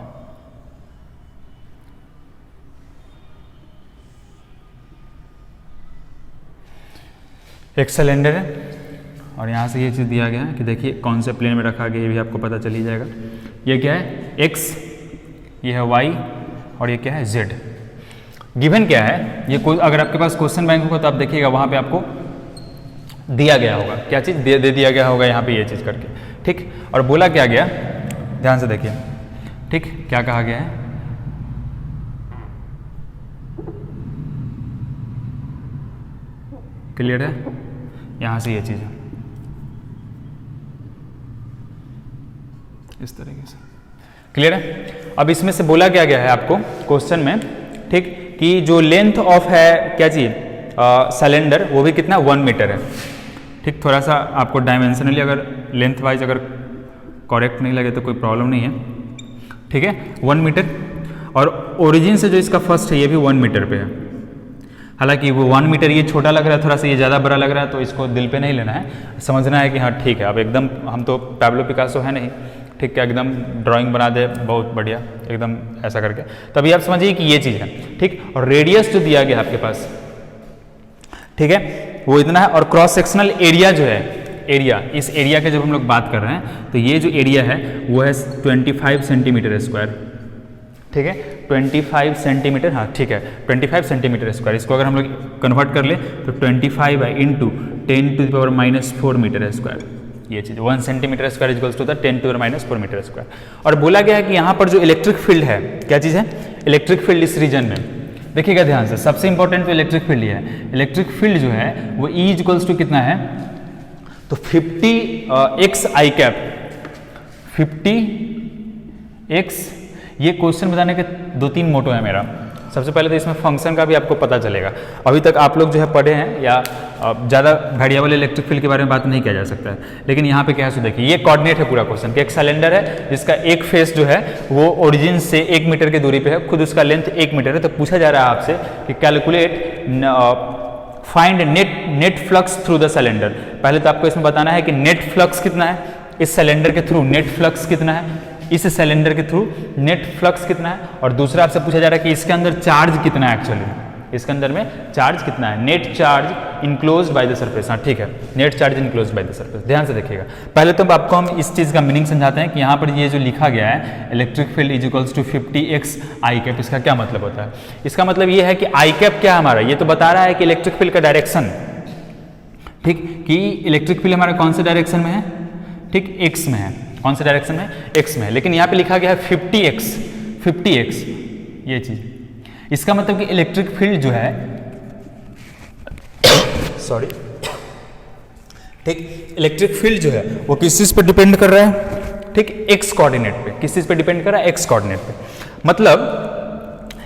एक सिलेंडर है और यहाँ से ये चीज़ दिया गया है कि देखिए कौन से प्लेन में रखा गया, ये भी आपको पता चल ही जाएगा। ये क्या है, x, ये है y और ये क्या है, z। गिवन क्या है, ये कोई अगर आपके पास क्वेश्चन बैंक होगा तो आप देखिएगा वहाँ पे आपको दिया गया होगा, क्या चीज़ दे दिया गया होगा यहाँ पे ये चीज़ करके, ठीक। और बोला क्या गया, ध्यान से देखिए, ठीक, क्या कहा गया है, क्लियर है, यहाँ से ये चीज़ है इस तरीके से, क्लियर है। अब इसमें से बोला क्या गया है आपको क्वेश्चन में, ठीक, कि जो लेंथ ऑफ है क्या चीज़, सिलेंडर, वो भी कितना 1 मीटर है, ठीक। थोड़ा सा आपको डायमेंशनली अगर लेंथ वाइज अगर करेक्ट नहीं लगे तो कोई प्रॉब्लम नहीं है, ठीक है, 1 मीटर। और ओरिजिन से जो इसका फर्स्ट है ये भी 1 मीटर पे है, हालांकि वो 1 मीटर ये छोटा लग रहा है, थोड़ा सा ये ज़्यादा बड़ा लग रहा है, तो इसको दिल पे नहीं लेना है, समझना है कि हाँ ठीक है, अब एकदम हम तो पैब्लो पिकासो है नहीं, ठीक है, एकदम ड्राइंग बना दे बहुत बढ़िया एकदम ऐसा करके, तो अभी आप समझिए कि ये चीज़ है, ठीक। और रेडियस जो दिया गया आपके पास, ठीक है, वो इतना है। और क्रॉस सेक्शनल एरिया जो है, एरिया, इस एरिया के जब हम लोग बात कर रहे हैं तो ये जो एरिया है वो है 25 सेंटीमीटर स्क्वायर, ठीक है, 25 सेंटीमीटर, हाँ ठीक है, 25 सेंटीमीटर स्क्वायर। इसको अगर हम लोग कन्वर्ट कर ले तो 25 है इंटू 10⁻⁴ मीटर स्क्वायर, ये चीज़ 1 centimetre square equals to the 10⁻⁴ metre square. और बोला गया है कि यहाँ पर जो इलेक्ट्रिक फील्ड है, क्या चीज़ है, इलेक्ट्रिक फील्ड इस रीजन में, देखिएगा ध्यान से, सबसे इंपॉर्टेंट तो इलेक्ट्रिक फील्ड ही है। इलेक्ट्रिक फील्ड जो है वो E इक्वल्स टू कितना है, तो 50x i कैप, 50x, ये क्वेश्चन बताने के 2-3 मोटो है मेरा, सबसे पहले तो इसमें फंक्शन का भी आपको पता चलेगा। अभी तक आप लोग जो है पढ़े हैं या ज़्यादा वेरिएबल इलेक्ट्रिक फील्ड के बारे में बात नहीं किया जा सकता है, लेकिन यहाँ पे क्या है सो देखिए, ये कोऑर्डिनेट है पूरा क्वेश्चन कि एक सिलेंडर है जिसका एक फेस जो है वो ओरिजिन से 1 मीटर की दूरी पे है, खुद उसका लेंथ 1 मीटर है। तो पूछा जा रहा है आपसे कि calculate find net flux through the cylinder. पहले तो आपको इसमें बताना है कि नेट फ्लक्स कितना है, इस सिलेंडर के थ्रू नेट फ्लक्स कितना है, इस सिलेंडर के थ्रू नेट फ्लक्स कितना है, और दूसरा आपसे पूछा जा रहा है कि इसके अंदर चार्ज कितना है, एक्चुअली इसके अंदर में चार्ज कितना है, net charge enclosed by the surface. हाँ ठीक है, net charge enclosed by the surface. ध्यान से देखिएगा, पहले तो आपको हम इस चीज़ का मीनिंग समझाते हैं कि यहाँ पर ये जो लिखा गया है electric field is equals to 50x i cap, इसका क्या मतलब होता है। इसका मतलब ये है कि आई कैप क्या है हमारा, ये तो बता रहा है कि इलेक्ट्रिक फील्ड का डायरेक्शन, ठीक, कि इलेक्ट्रिक फील्ड हमारा कौन से डायरेक्शन में है, ठीक, एक्स में है। कौन से डायरेक्शन में, एक्स में है, लेकिन यहाँ पे लिखा गया है 50x ये चीज। इसका मतलब कि इलेक्ट्रिक फील्ड जो है सॉरी, ठीक, इलेक्ट्रिक फील्ड जो है वो किस चीज पर डिपेंड कर रहा है, ठीक, एक्स कोऑर्डिनेट पे। किस चीज पे डिपेंड कर रहा है, एक्स कोऑर्डिनेट पे। मतलब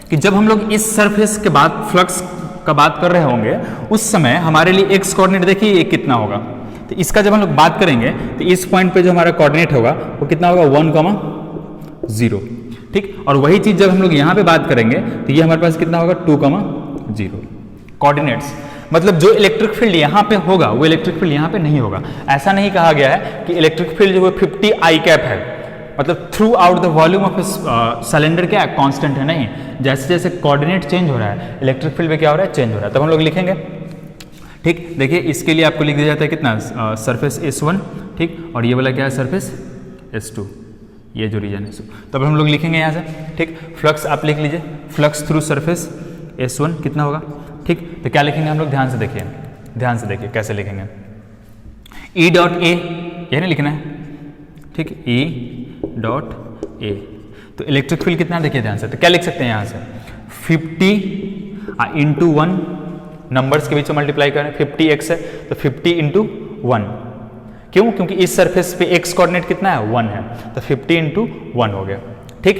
कि जब हम लोग इस सरफेस के बाद फ्लक्स का बात कर रहे होंगे उस समय हमारे लिए एक्स कोऑर्डिनेट देखिए ये कितना होगा। तो इसका जब हम लोग बात करेंगे तो इस पॉइंट पे जो हमारा कोऑर्डिनेट होगा वो कितना होगा, 1,0, ठीक। और वही चीज जब हम लोग यहाँ पे बात करेंगे तो ये हमारे पास कितना होगा, 2,0 कोऑर्डिनेट्स। मतलब जो इलेक्ट्रिक फील्ड यहाँ पे होगा वो इलेक्ट्रिक फील्ड यहाँ पे नहीं होगा। ऐसा नहीं कहा गया है कि इलेक्ट्रिक फील्ड जो है 50 आई कैप है, मतलब through out the volume of cylinder क्या है, कांस्टेंट है, नहीं। जैसे जैसे कोऑर्डिनेट चेंज हो रहा है इलेक्ट्रिक फील्ड में क्या हो रहा है, चेंज हो रहा है। तब हम लोग लिखेंगे, ठीक। देखिए इसके लिए आपको लिख दिया जाता है कितना, सरफेस S1, ठीक, और ये वाला क्या है, सरफेस S2, ये जो रीजन है। तब हम लोग लिखेंगे यहाँ से, ठीक, फ्लक्स आप लिख लीजिए, फ्लक्स थ्रू सरफेस S1 कितना होगा, ठीक। तो क्या लिखेंगे हम लोग, ध्यान से देखिए, ध्यान से देखिए कैसे लिखेंगे, E.A ये नहीं लिखना है, ठीक, E.A। तो इलेक्ट्रिक फील्ड कितना देखिए ध्यान से, तो क्या लिख सकते हैं यहाँ से, 50 इंटू 1, नंबर्स के बीच में मल्टीप्लाई करें, 50x है तो 50 इंटू 1, क्यों, क्योंकि इस सरफेस पे x कोऑर्डिनेट कितना है, 1 है, तो 50 इंटू 1 हो गया, ठीक।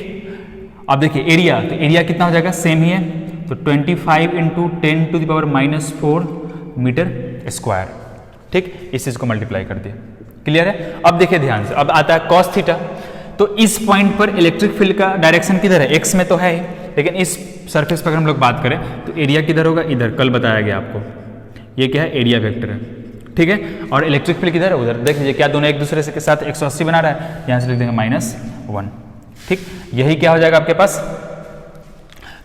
अब देखिए एरिया, तो एरिया कितना हो जाएगा, सेम ही है, तो 25 इंटू 10⁻⁴ मीटर स्क्वायर, ठीक। इस चीज को मल्टीप्लाई कर दिया, क्लियर है। अब देखिए ध्यान से, अब आता है cos थीटा। तो इस पॉइंट पर इलेक्ट्रिक फील्ड का डायरेक्शन किधर है, एक्स में तो है ही, लेकिन इस सरफेस पर अगर हम लोग बात करें तो एरिया किधर होगा, इधर, कल बताया गया आपको, ये क्या है, एरिया वेक्टर है, ठीक है। और इलेक्ट्रिक फील्ड किधर है, उधर। देख लीजिए क्या दोनों एक दूसरे से के साथ 180 बना रहा है, यहाँ से लिख देंगे -1, ठीक। यही क्या हो जाएगा आपके पास,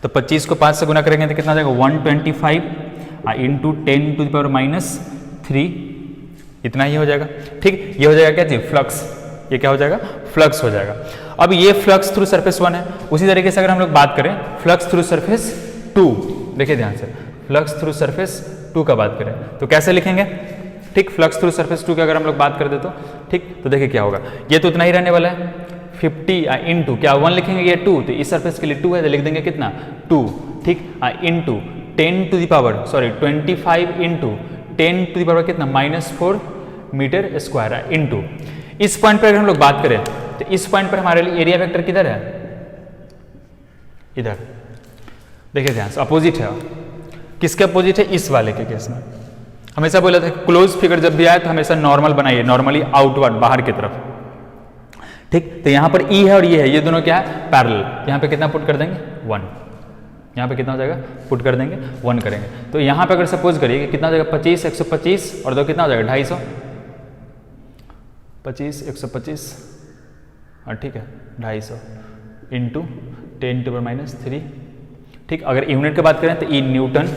तो 25 को 5 से गुना करेंगे तो कितना हो जाएगा, 125 इंटू 10⁻⁻3, इतना ही हो जाएगा, ठीक। ये हो जाएगा क्या चीज, फ्लक्स, ये क्या हो जाएगा, फ्लक्स हो जाएगा। अब ये फ्लक्स थ्रू सरफेस 1 है, उसी तरीके से अगर हम लोग बात करें फ्लक्स थ्रू सरफेस 2, देखिए ध्यान से, फ्लक्स थ्रू सरफेस 2 का बात करें तो कैसे लिखेंगे, ठीक। फ्लक्स थ्रू सरफेस 2 की अगर हम लोग बात कर दे तो, ठीक, तो देखिए क्या होगा, ये तो उतना ही रहने वाला है, 50 इंटू क्या 1 लिखेंगे, ये 2, तो इस सरफेस के लिए 2 है तो लिख देंगे कितना, 2, ठीक, इंटू 25 इंटू 10⁻⁻ कितना, -4 मीटर स्क्वायर, इंटू इस पॉइंट पर अगर हम लोग बात करें तो इस पॉइंट पर हमारे लिए एरिया वेक्टर किधर है, इधर, देखिए ध्यान से, अपोजिट है। किसके अपोजिट है, इस वाले के केस में। हमेशा बोला था क्लोज फिगर जब भी आए तो हमेशा नॉर्मल बनाइए, नॉर्मली आउटवर्ड, बाहर की तरफ, ठीक। तो यहाँ पर E है और ये है, ये दोनों क्या है, पैरेलल। यहाँ पे कितना पुट कर देंगे, 1, यहाँ पे कितना हो जाएगा, पुट कर देंगे 1 करेंगे। तो यहाँ पे अगर सपोज करिए कि कितना हो जाएगा, 25, 125 और 2 कितना हो जाएगा, 250, 25, 125, हाँ ठीक है, 250 इंटू 10⁻⁻3, ठीक। अगर यूनिट की बात करें तो ई न्यूटन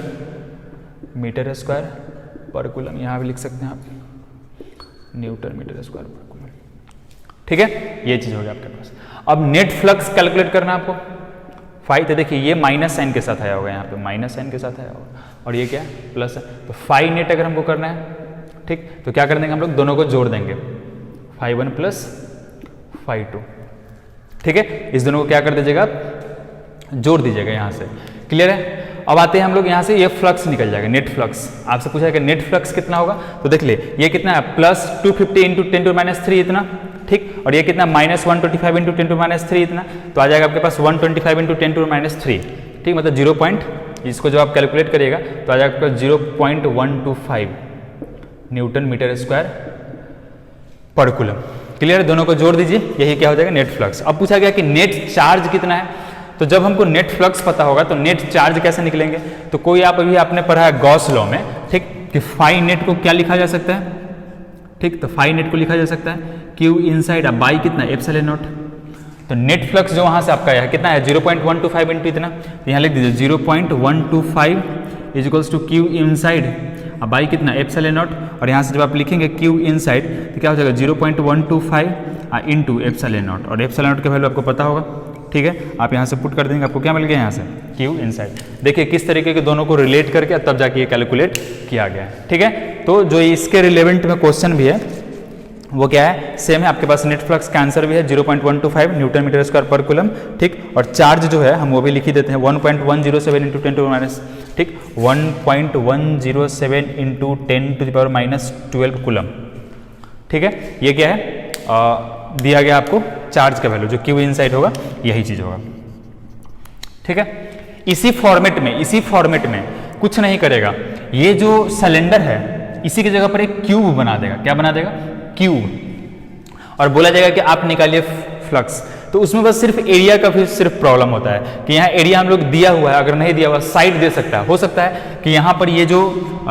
मीटर स्क्वायर पर कूलम, यहाँ भी लिख सकते हैं आप, न्यूटन मीटर स्क्वायर पर कूलम, ठीक है। ये चीज हो गया आपके पास। अब नेट फ्लक्स कैलकुलेट करना है आपको, फाई, तो देखिए ये माइनस साइन के साथ आया होगा, यहाँ पे माइनस साइन के साथ आया होगा, और ये क्या है, प्लस है। तो फाई नेट अगर हमको करना है, ठीक, तो क्या कर देंगे हम लोग, दोनों को जोड़ देंगे, φ1 प्लस φ2, ठीक है। इस दोनों को क्या कर दीजिएगा, जोड़ दीजिएगा यहाँ से, क्लियर है। अब आते हैं हम लोग यहाँ से, ये फ्लक्स निकल जाएगा, नेट फ्लक्स। आपसे पूछा है कि नेट फ्लक्स कितना होगा, तो देख ले ये कितना है, +250 इंटू 10⁻³ इतना, ठीक। और ये कितना, -125 इंटू 10⁻³ इतना, तो आ जाएगा आपके पास 125 इंटू 10⁻³ ठीक, मतलब 0 पॉइंट, इसको जब आप कैलकुलेट करिएगा तो आ जाएगा आपका 0.125 न्यूटन मीटर स्क्वायर पर कूलम। क्लियर, दोनों को जोड़ दीजिए, यही क्या हो जाएगा नेट फ्लक्स। अब पूछा गया कि नेट चार्ज कितना है, तो जब हमको नेट फ्लक्स पता होगा तो नेट चार्ज कैसे निकलेंगे, तो कोई आप अभी आपने पढ़ा है गॉस लॉ में, ठीक, कि फाई नेट को क्या लिखा जा सकता है, ठीक, तो फाई नेट को लिखा जा सकता है क्यू इनसाइड अब बाई कितना एप्सिलॉन नॉट। तो नेट फ्लक्स जो वहां से आपका है कितना है 0.125 इंटू इतना, तो यहाँ लिख दीजिए 0.125 is equals to Q inside अब बाई कितना एप्सिलॉन नॉट, और यहाँ से जब आप लिखेंगे क्यू इनसाइड तो क्या हो जाएगा 0.125 इंटू एप्सिलॉन नॉट, और एप्सिलॉन नॉट का वैल्यू आपको पता होगा, ठीक है, आप यहाँ से पुट कर देंगे, आपको क्या मिल गया यहाँ से क्यू इनसाइड। देखिए किस तरीके के दोनों को रिलेट करके तब जाके ये कैलकुलेट किया गया है, ठीक है। तो जो इसके रिलेवेंट में क्वेश्चन भी है वो क्या है, सेम है, आपके पास नेट फ्लक्स का आंसर भी है 0.125 न्यूटन मीटर स्क्वायर पर कूलम, ठीक, और चार्ज जो है हम वो भी लिख ही देते हैं 1.107 इंटू 10 टू पावर माइनस, ठीक, 1.107 into 10 to power minus 12 coulomb, ठीक है। ये क्या है दिया गया आपको चार्ज का वैल्यू, जो क्यू इनसाइड होगा यही चीज होगा, ठीक है। इसी फॉर्मेट में कुछ नहीं करेगा, ये जो सिलेंडर है इसी की जगह पर एक क्यूब बना देगा, क्या बना देगा क्यूब, और बोला जाएगा कि आप निकालिए फ्लक्स। तो उसमें बस सिर्फ एरिया का भी सिर्फ प्रॉब्लम होता है कि यहाँ एरिया हम लोग दिया हुआ है, अगर नहीं दिया हुआ साइड दे सकता है, हो सकता है कि यहाँ पर ये जो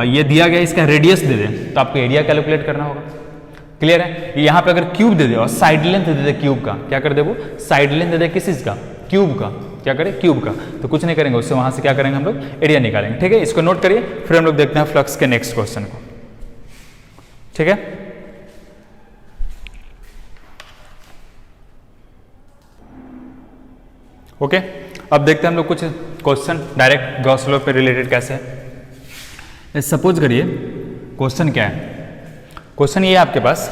ये दिया गया इसका रेडियस दे दे तो आपको एरिया कैलकुलेट करना होगा। क्लियर है, यहाँ पे अगर क्यूब दे दे और साइड लेंथ दे दे क्यूब का, क्या कर दे वो साइड लेंथ दे दे किस चीज का क्यूब का, क्या करें क्यूब का, तो कुछ नहीं करेंगे उससे, वहां से क्या करेंगे हम लोग एरिया निकालेंगे, ठीक है। इसको नोट करिए, फिर हम लोग देखते हैं फ्लक्स के नेक्स्ट क्वेश्चन को, ठीक है। ओके, अब देखते हैं हम लोग कुछ क्वेश्चन डायरेक्ट गॉस लॉ पे रिलेटेड कैसे है। सपोज करिए क्वेश्चन क्या है, क्वेश्चन ये है आपके पास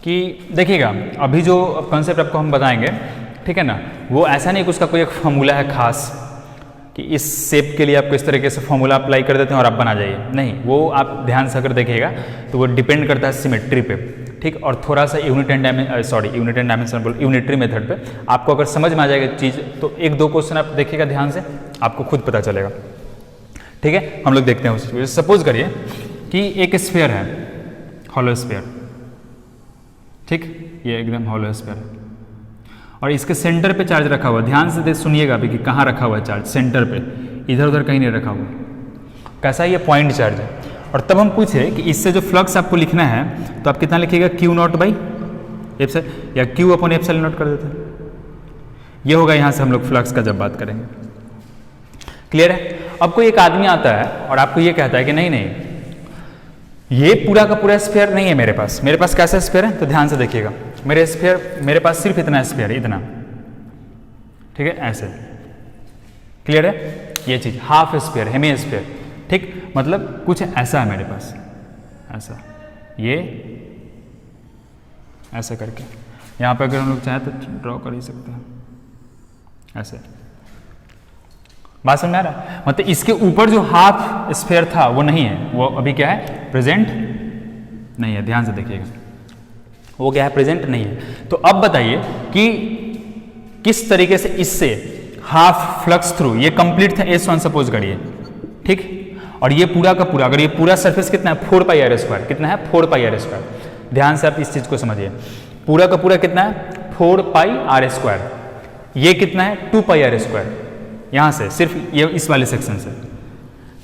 कि देखिएगा अभी जो कॉन्सेप्ट आपको हम बताएंगे, ठीक है ना, वो ऐसा नहीं कि उसका कोई एक फॉर्मूला है खास कि इस शेप के लिए आपको इस तरीके से फॉर्मूला अप्लाई कर देते हैं और आप बना जाइए, नहीं, वो आप ध्यान से अगर देखिएगा तो वो डिपेंड करता है सिमेट्री पे, ठीक, और थोड़ा सा यूनिटरी मेथड पे आपको अगर समझ में आ जाएगा चीज़ तो एक दो क्वेश्चन आप देखिएगा ध्यान से, आपको खुद पता चलेगा, ठीक है। हम लोग देखते हैं उस सपोज करिए कि एक स्फीयर है, हॉलो स्फीयर, ठीक, ये एकदम हॉलो स्फीयर है और इसके सेंटर पे चार्ज रखा हुआ, ध्यान से सुनिएगा अभी कि कहाँ रखा हुआ है चार्ज, सेंटर पे, इधर उधर कहीं नहीं रखा हुआ, कैसा ये पॉइंट चार्ज है। और तब हम पूछे कि इससे जो फ्लक्स आपको लिखना है तो आप कितना लिखिएगा क्यू नॉट बाई एप्सिलॉन या क्यू अपॉन एप्सिलॉन नॉट कर देते हैं, ये होगा यहाँ से हम लोग फ्लक्स का जब बात करेंगे। क्लियर है। अब कोई एक आदमी आता है और आपको ये कहता है कि नहीं नहीं ये पूरा का पूरा स्फीयर नहीं है मेरे पास कैसा स्फीयर है, तो ध्यान से देखिएगा, मेरे पास सिर्फ इतना स्फीयर है, इतना, ठीक है, ऐसे। क्लियर है, ये चीज हाफ स्फीयर, हेमी स्फीयर, ठीक, मतलब कुछ ऐसा है मेरे पास, ऐसा, ये ऐसा करके, यहाँ पे अगर हम लोग चाहें तो ड्रॉ कर ही सकते हैं, ऐसे। बात समझ में आ रहा है, मतलब इसके ऊपर जो हाफ स्फीयर था वो नहीं है, वो अभी क्या है प्रेजेंट नहीं है, ध्यान से देखिएगा, वो क्या है प्रेजेंट नहीं है। तो अब बताइए कि किस तरीके से इससे हाफ फ्लक्स थ्रू, ये कंप्लीट था S1 सपोज करिए, ठीक, और ये पूरा का पूरा, अगर ये पूरा सरफेस कितना है 4 पाई आर स्क्वायर, कितना है 4 पाई आर स्क्वायर, ध्यान से आप इस चीज को समझिए, पूरा का पूरा कितना है 4 पाई आर स्क्वायर, ये कितना है 2 पाई आर स्क्वायर, यहां से सिर्फ ये इस वाले सेक्शन से।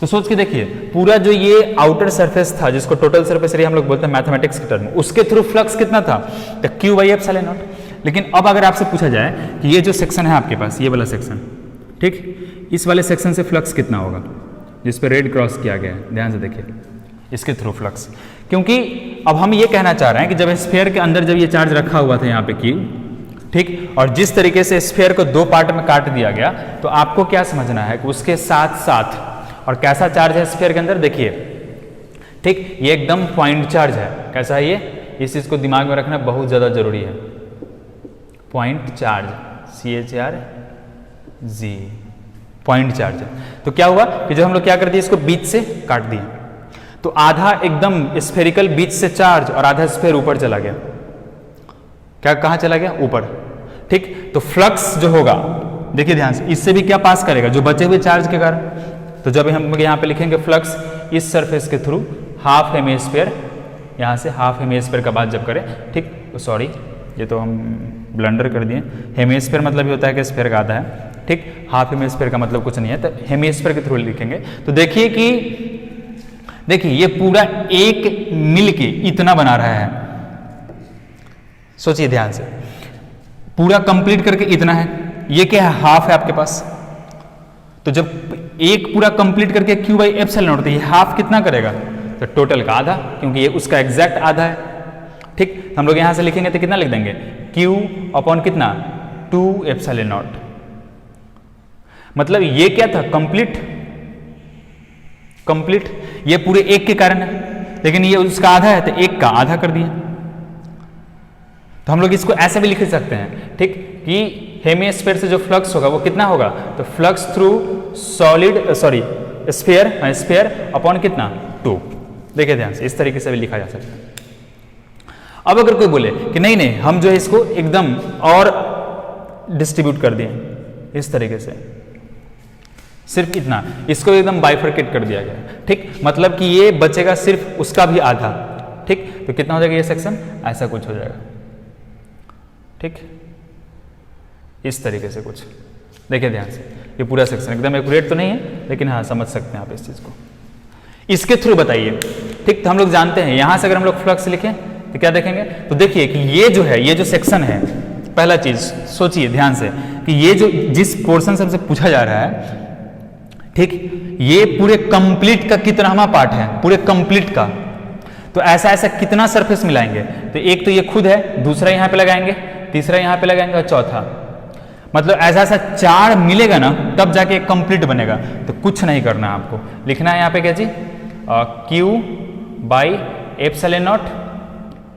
तो सोच के देखिए पूरा जो ये आउटर सरफेस था जिसको टोटल सरफेस एरिया हम लोग बोलते हैं मैथमेटिक्स के टर्म में, उसके थ्रू फ्लक्स कितना था, तो क्यू बाई एप्सिलॉन नॉट। लेकिन अब अगर आपसे पूछा जाए कि ये जो सेक्शन है आपके पास, ये वाला सेक्शन, ठीक, इस वाले सेक्शन से फ्लक्स कितना होगा, जिस पे रेड क्रॉस किया गया है, ध्यान से देखिए, इसके थ्रू फ्लक्स, क्योंकि अब हम ये कहना चाह रहे हैं कि जब स्फीयर के अंदर जब ये चार्ज रखा हुआ था यहाँ पे क्यू, ठीक, और जिस तरीके से स्फीयर को 2 पार्ट में काट दिया गया, तो आपको क्या समझना है कि उसके साथ साथ और कैसा चार्ज है स्फीयर के अंदर, देखिए, ठीक, ये एकदम पॉइंट चार्ज है, कैसा है ये, इस चीज को दिमाग में रखना बहुत ज्यादा जरूरी है, point charge, CHRG, point charge है। तो क्या हुआ कि जब हम लोग क्या कर दिए, इसको बीच से काट दिए, तो आधा एकदम स्फेरिकल बीच से चार्ज और आधा स्फीयर ऊपर चला गया, क्या कहाँ चला गया, ऊपर, ठीक। तो फ्लक्स जो होगा देखिए ध्यान से, इससे भी क्या पास करेगा, जो बचे हुए चार्ज के कारण। तो जब हम यहाँ पे लिखेंगे फ्लक्स इस सरफेस के थ्रू हाफ हेमिस्फीयर, यहाँ से हाफ हेमिस्फीयर का बात जब करें, ठीक, सॉरी ये तो हम ब्लंडर कर दिए, हेमिस्फीयर मतलब ये होता है कि स्फीयर का आधा है, ठीक, हाफ हेमिस्फीयर का मतलब कुछ नहीं है, तो हेमिस्फीयर के थ्रू लिखेंगे। तो देखिए कि ये पूरा एक मिलके इतना बना रहा है, सोचिए ध्यान से, पूरा कंप्लीट करके इतना है, ये क्या है, हाफ है आपके पास। तो जब एक पूरा कंप्लीट करके Q बाई एप्सिलॉन नॉट, तो ये हाफ कितना करेगा, तो टोटल का आधा, क्योंकि ये उसका एग्जैक्ट आधा है, ठीक। हम लोग यहां से लिखेंगे तो कितना लिख देंगे, Q अपॉन कितना 2 एप्सिलॉन नॉट। मतलब ये क्या था, कंप्लीट, ये पूरे एक के कारण है, लेकिन ये उसका आधा है तो एक का आधा कर दिया। तो हम लोग इसको ऐसे भी लिख सकते हैं, ठीक, कि हेमिस्फीयर से जो फ्लक्स होगा वो कितना होगा, तो फ्लक्स थ्रू स्फीयर अपॉन कितना 2। देखिए ध्यान से, इस तरीके से भी लिखा जा सकता है। अब अगर कोई बोले कि नहीं हम जो है इसको एकदम और डिस्ट्रीब्यूट कर दिए इस तरीके से, सिर्फ इतना, इसको एकदम बाइफरकेट कर दिया गया, ठीक, मतलब कि ये बचेगा सिर्फ उसका भी आधा, ठीक। तो कितना हो जाएगा ये सेक्शन, ऐसा कुछ हो जाएगा, ठीक, इस तरीके से कुछ। देखिए ध्यान से, ये पूरा सेक्शन एकदम एक्यूरेट तो नहीं है, लेकिन हाँ समझ सकते हैं आप इस चीज को। इसके थ्रू बताइए, ठीक। तो हम लोग जानते हैं यहां से अगर हम लोग फ्लक्स लिखें तो क्या देखेंगे, तो देखिए कि ये जो है, ये जो सेक्शन है, पहला चीज सोचिए ध्यान से कि ये जो जिस पोर्शन से हमसे पूछा जा रहा है, ठीक, ये पूरे कंप्लीट का कितनावां पार्ट है, पूरे कंप्लीट का। तो ऐसा कितना सरफेस मिलाएंगे, तो एक तो ये खुद है, दूसरा यहां पे लगाएंगे, तीसरा यहां पे लगाएंगे और चौथा, मतलब ऐसा 4 मिलेगा ना, तब जाके एक कंप्लीट बनेगा। तो कुछ नहीं करना है आपको, लिखना है यहाँ पे क्या जी, Q बाई एप्सिलॉन नॉट,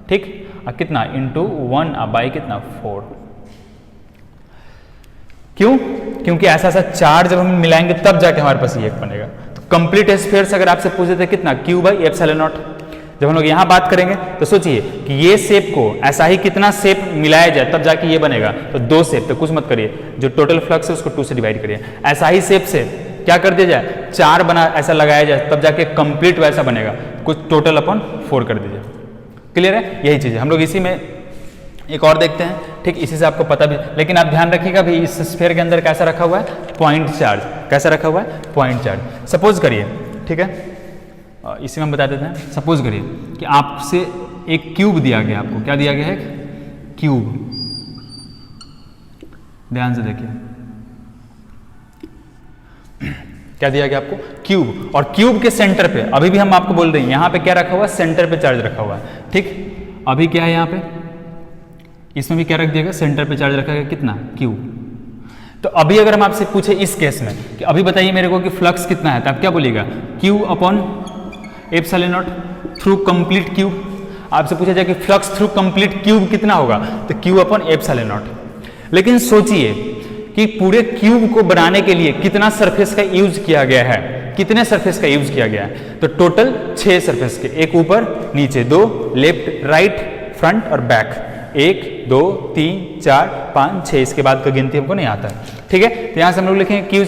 ठीक, कितना इंटू 1 बाई कितना 4। क्यों, क्योंकि ऐसा 4 जब हम मिलाएंगे तब जाके हमारे पास ये एक बनेगा। तो कंप्लीट स्फीयर से अगर आपसे पूछे थे कितना, Q बाई एप्सिलॉन नॉट, जब हम लोग यहां बात करेंगे तो सोचिए कि ये शेप को ऐसा ही कितना शेप मिलाया जाए तब जाके ये बनेगा। तो 2 शेप, तो कुछ मत करिए, जो टोटल फ्लक्स है उसको 2 से डिवाइड करिए, ऐसा ही शेप से क्या कर दिया जाए, 4 बना ऐसा लगाया जाए तब जाके कंप्लीट वैसा बनेगा, कुछ टोटल अपॉन 4 कर दीजिए। क्लियर है, यही चीज है। हम लोग इसी में एक और देखते हैं, ठीक, इसी से आपको पता भी, लेकिन आप ध्यान रखिएगा भी इस स्फीयर के अंदर कैसा रखा हुआ है, पॉइंट चार्ज। कैसा रखा हुआ है, पॉइंट चार्ज। सपोज करिए, ठीक है, इसी में हम बता देते हैं, सपोज करिए कि आपसे एक क्यूब दिया गया, आपको क्या दिया गया है, क्यूब। ध्यान से देखिए, क्या दिया गया आपको, क्यूब, और क्यूब के सेंटर पे अभी भी हम आपको बोल रहे हैं यहां पे क्या रखा हुआ है, सेंटर पे चार्ज रखा हुआ है, ठीक। अभी क्या है यहाँ पे, इसमें भी क्या रख दिया, सेंटर पे चार्ज रखा गया कितना, क्यूब। तो अभी अगर हम आपसे पूछे इस केस में कि अभी बताइए मेरे को कि फ्लक्स कितना है, तो आप क्या बोलिएगा, Q upon epsilon not through complete cube. आपसे पूछा जाए कि फ्लक्स थ्रू कंप्लीट क्यूब कितना होगा, तो क्यू अपॉन एप्सिलॉन नॉट। लेकिन सोचिए कि पूरे क्यूब को बनाने के लिए कितना सरफेस का यूज किया गया है, कितने सरफेस का यूज किया गया है, तो टोटल 6 सरफेस के, एक ऊपर नीचे 2, लेफ्ट राइट फ्रंट और बैक, 1 2 3 4 5 6, इसके बाद का गिनती हमको नहीं आता है, ठीक है। तो यहां से हम लोग लिखेंगे क्यू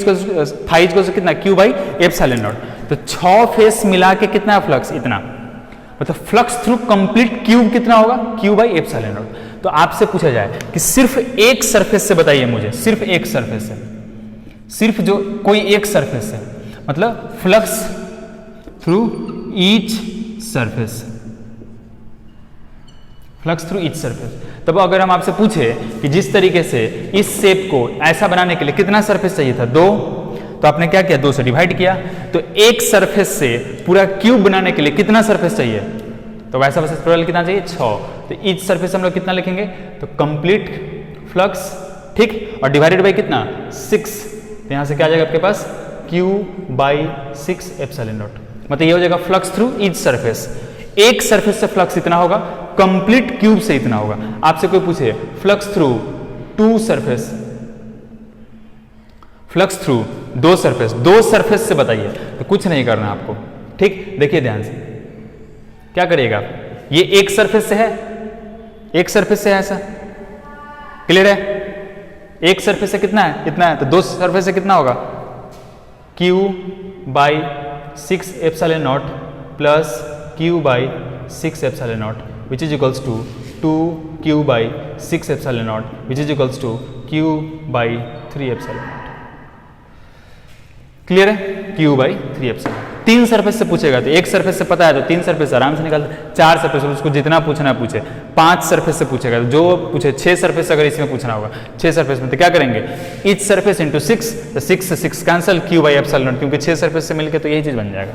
फाइज को कितना, क्यू बाई एप्सिलॉन नॉट। तो 6 फेस मिला के कितना फ्लक्स, इतना, मतलब फ्लक्स थ्रू कंप्लीट क्यूब कितना होगा, क्यू बाई एप्सिलॉन नॉट। तो आपसे पूछा जाए कि सिर्फ एक सरफेस से बताइए मुझे, सिर्फ एक सरफेस से, सिर्फ जो कोई एक सरफेस है, मतलब flux through each surface, flux through each surface. तब अगर हम आपसे पूछे कि जिस तरीके से इस शेप को ऐसा बनाने के लिए कितना सरफेस चाहिए था, 2, तो आपने क्या किया, 2 से डिवाइड किया। तो एक सरफेस से पूरा क्यूब बनाने के लिए कितना सरफेस चाहिए, तो वैसा वैसे टोटल कितना चाहिए, 6। तो ईच सरफेस हम लोग कितना लिखेंगे, तो कंप्लीट फ्लक्स, ठीक, और डिवाइडेड बाई कितना, 6। तो यहां से क्या आ जाएगा आपके पास, क्यू बाई 6 एप्सिलॉन नॉट। मतलब ये हो जाएगा फ्लक्स थ्रू ईच सरफेस। एक सरफेस से फ्लक्स इतना होगा, कंप्लीट क्यूब से इतना होगा। आपसे कोई पूछे flux through 2 surface, flux through 2 surface, 2 surface से बताइए, तो कुछ नहीं करना आपको, ठीक। देखिए ध्यान से क्या करिएगा, ये एक सरफेस से है, एक सरफेस से है, ऐसा क्लियर है, एक सरफेस से कितना है, इतना है, तो दो सरफेस से कितना होगा, Q/6ε0 plus Q/6ε0 which is equals to 2Q/6ε0 which is equals to Q/3ε0। Clear है, Q/3ε0। तीन सरफेस से पूछेगा तो एक सरफेस से पता है तो तीन सरफेस आराम से निकाल, चार सरफेस उसको जितना पूछना है पूछे, पांच सरफेस से पूछेगा तो जो पूछे, छह सरफेस अगर इसमें पूछना होगा, छह सरफेस में तो क्या करेंगे, ईच सरफेस इंटू 6, तो 6 से 6 कैंसिल, Q/ε0, क्योंकि छह सरफेस से मिलकर तो यही चीज बन जाएगा।